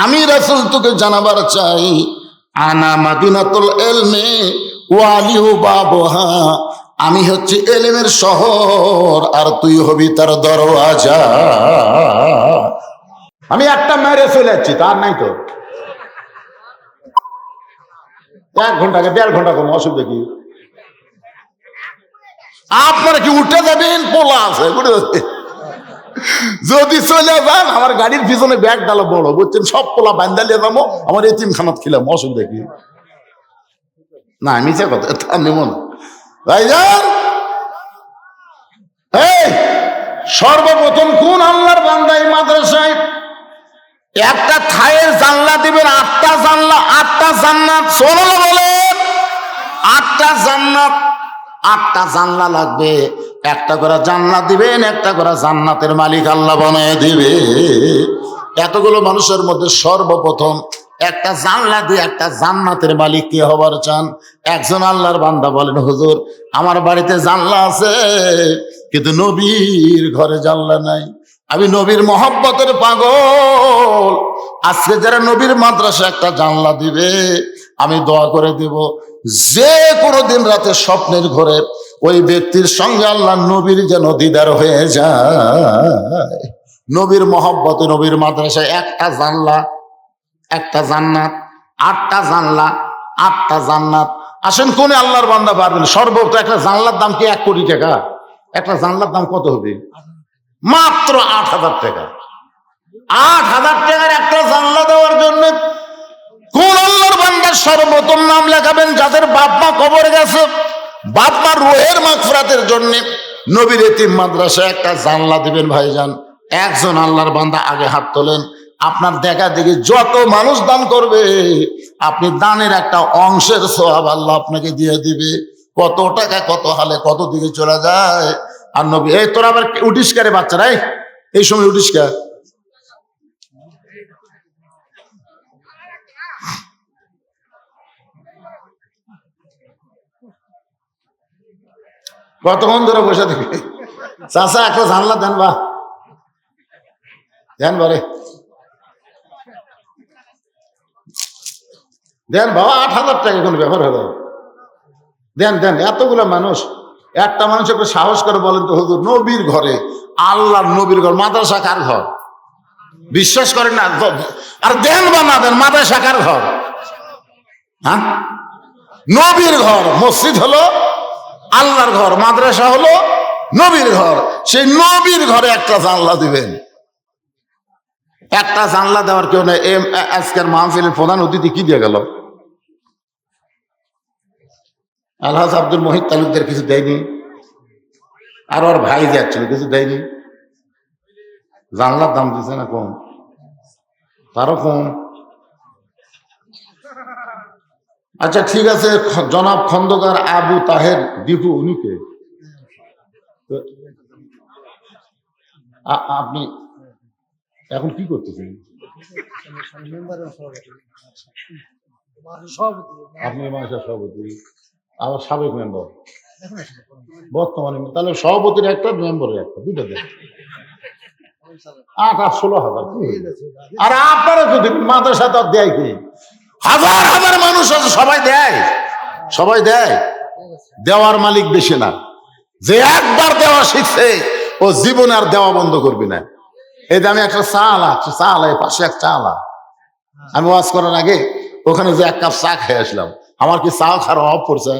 আমি রাসূল তোকে জানাবার চাই আনা মাদিনাতুল ইলমি ওয়া আলিহু বাবুহা, আমি হচ্ছে ইলমের শহর আর তুই হবি তার দরওয়াজা। আমি একটা মেরে চলে যাচ্ছি তার নাই তো 1 ঘন্টাকে 1.5 ঘন্টা কম অসুবিধা কি? আপনারা কি উঠে যাবেন? পোলা আছে যদি চলে যান আমার গাড়ির পিছনে ব্যাগ ডালো বড়, বুঝছেন, সব পোলা বান্দালিয়ে যাবো, আমার এতিমখানাত খিলাম, অসুবিধা কি? না মিছে কথা, তা নেব না ভাইজান। এই সর্বপ্রথম কোন আল্লাহর বান্দা এই মাদ্রাসায় একটা থায়ের জানলা দিবেন, 8টা জানলা, 8টা জান্নাত, সুবহানাল্লাহ বলেন। 8টা জান্নাত, 8টা জানলা লাগবে, একটা করে জান্নাত দিবেন, একটা করে জান্নাতের মালিক আল্লাহ বানায় দিবে। এতগুলো মানুষের মধ্যে সর্বপ্রথম একটা জানলা দিয়ে একটা জান্নাতের মালিক কে হবার চান? একজন আল্লাহর বান্দা বলেন, হুজুর আমার বাড়িতে জানলা আছে কিন্তু নবীর ঘরে জানলা নাই, আমি নবীর মহব্বতের পাগল। আজকে যারা নবীর মাদ্রাসা একটা জানলা দিবে আমি দোয়া করে দিব, যে কোনো দিন রাতে স্বপ্নের ঘরে ওই ব্যক্তির সঙ্গে আল্লাহ নবীর যেন দিদার হয়ে যায়। নবীর মহব্বতে নবীর মাদ্রাসায় একটা জানলা, একটা জান্নাত, 8টা জানলা, 8টা জান্নাত। আসেন কোন আল্লাহর বান্দা পারবেন? সর্বোচ্চ একটা জানলার দাম কি 1 কোটি টাকা? একটা জানলার দাম কত হবে? মাত্র 8,000 টাকা। 8,000 টাকার একটা জানলা দেওয়ার জন্য কোন আল্লাহর বান্দার সর্বপ্রথম নাম লেখাবেন? যাদের বাপ মা কবরে গেছে, বাপ মার রুহের মাগফিরাতের জন্য নবীর এতিম মাদ্রাসায় একটা জানলা দিবেন। ভাইজান একজন আল্লাহর বান্দা আগে হাত তোলেন। আপনার দেখা দেখি যত মানুষ দান করবে আপনি দানের একটা অংশের সওয়াব আল্লাহ আপনাকে দিয়ে দিবে। কত টাকা কত হালে কত দিকে চলে যায়। আর নবী, এই তোরা আবার উঠিস কে রে বাচ্চারা, এই সময় উঠিস কে? কতক্ষণ ধরে বসে থাকি? চাচা একটা জানলা দেন, বা দেন বারে দেন বাবা, 8,000 টাকা কোনো ব্যাপার হলো? দেন দেন, এতগুলো মানুষ, একটা মানুষ একটু সাহস করে বলেন তো হুজুর, নবীর ঘরে, আল্লাহর নবীর ঘর, মাদ্রাসা কার ঘর? বিশ্বাস করেন না? আর দেন বা না দেন, মাদ্রাসা কার ঘর? হ্যাঁ, নবীর ঘর। মসজিদ হলো আল্লাহর ঘর, মাদ্রাসা হলো নবীর ঘর। সেই নবীর ঘরে একটা জানলা দিবেন। একটা জানলা দেওয়ার কেউ নেই। আজকের মাহফিলের প্রধান অতিথি কি দিয়ে গেল? আলহাজ আব্দুল মহিদ তালুকদার কিছু দেয়নি, আর ওর ভাই যাচ্ছিল কিছু দেয়নি। জানলার দাম দিচ্ছে না কম, তারও কম। আচ্ছা ঠিক আছে, জনাব খন্দকার আবু তাহের দীপু, উনি কে? আপনি এখন কি করতেছেন? আপনি মানুষের সভাপতি, আমার সাবেক মেম্বার, বর্তমানে তাহলে সভাপতির একটা, মেম্বারের একটা, দুটো দেন। 8,16,000। আর আপনারা যদি মাদ্রাসা তো দেয় কি, হাজার হাজার মানুষ আছে, সবাই দেয়, সবাই দেয়। দেওয়ার মালিক বেশি না। যে একবার দেওয়া শিখছে ও জীবনে আর দেওয়া বন্ধ করবি না। এই যে আমি একটা চা আলা পাশে এক চা আলা, আমি ওয়াজ করার আগে ওখানে যে 1 কাপ চা খেয়ে আসলাম, আমার কি চা খাওয়ার অভাব পড়ছে?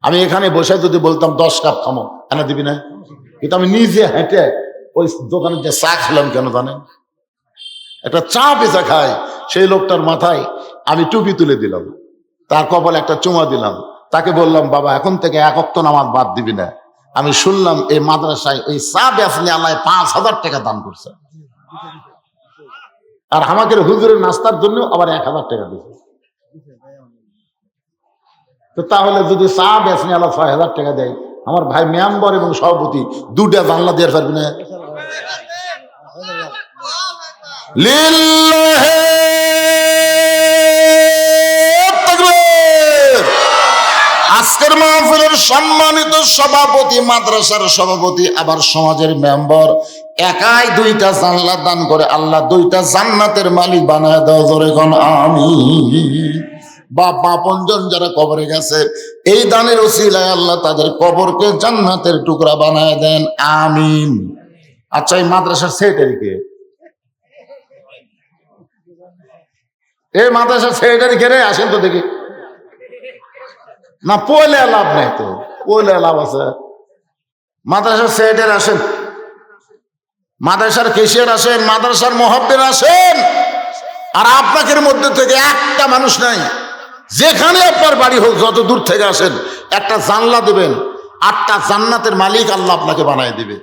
আমি এখানে বসে যদি বলতাম 10 কাপ খামো, এনে দিবি না? কিন্তু আমি নিজে হেঁটে ওই দোকানে যে চা খেলাম, কেন জানেন? একটা চা বেচা খাই, সেই লোকটার মাথায় আমি টুপি তুলে দিলাম, তার কপালে একটা চুমা দিলাম, তাকে বললাম বাবা এখন থেকে 1 ওয়াক্ত নামাজ বাদ দিবি না। আমি শুনলাম এই মাদ্রাসায় ওই চা বেচলে আল্লাহ 5,000 টাকা দান করছে, আর আমাকে হুজুরের নাস্তার জন্য আবার 1,000 টাকা দিয়েছে। তো তাহলে যদি চা বেচলে আল্লাহ 6,000 টাকা দেয়, আমার ভাই মেম্বার এবং সভাপতি 2টা জানলা দিয়ে পারবি না? আজকের মাহফিলের সম্মানিত সভাপতি, মাদ্রাসার সভাপতি, আবার সমাজের মেম্বার, একাই 2টা জানলা দান করে আল্লাহ 2টা জান্নাতের মালিক বানায় দাও। জোরে কোন আমিন। বাপ আপনজন যারা কবরে গেছে, এই দানের ওসিলায় আল্লাহ তাদের কবরকে জান্নাতের টুকরা বানায় দেন, আমিন। আচ্ছা, এই মাদ্রাসার সেক্রেটারি কে? এই মাদ্রাসার সেক্রেটারি কে রে? আসেন তো দেখি। না পয়লে লাভ নাই তো, পয়লে লাভ আছে। মাদ্রাসার সেক্রেটারি আসেন, মাদ্রাসার কেশিয়ার আসেন, মাদ্রাসার মুহাব্বির আসেন, আর আপনাদের মধ্যে থেকে একটা মানুষ নাই, যেখানে আপনার বাড়ি হোক, যত দূর থেকে আসেন, একটা জানলা দেবেন, 8টা জান্নাতের মালিক আল্লাহ আপনাকে বানায় দিবে।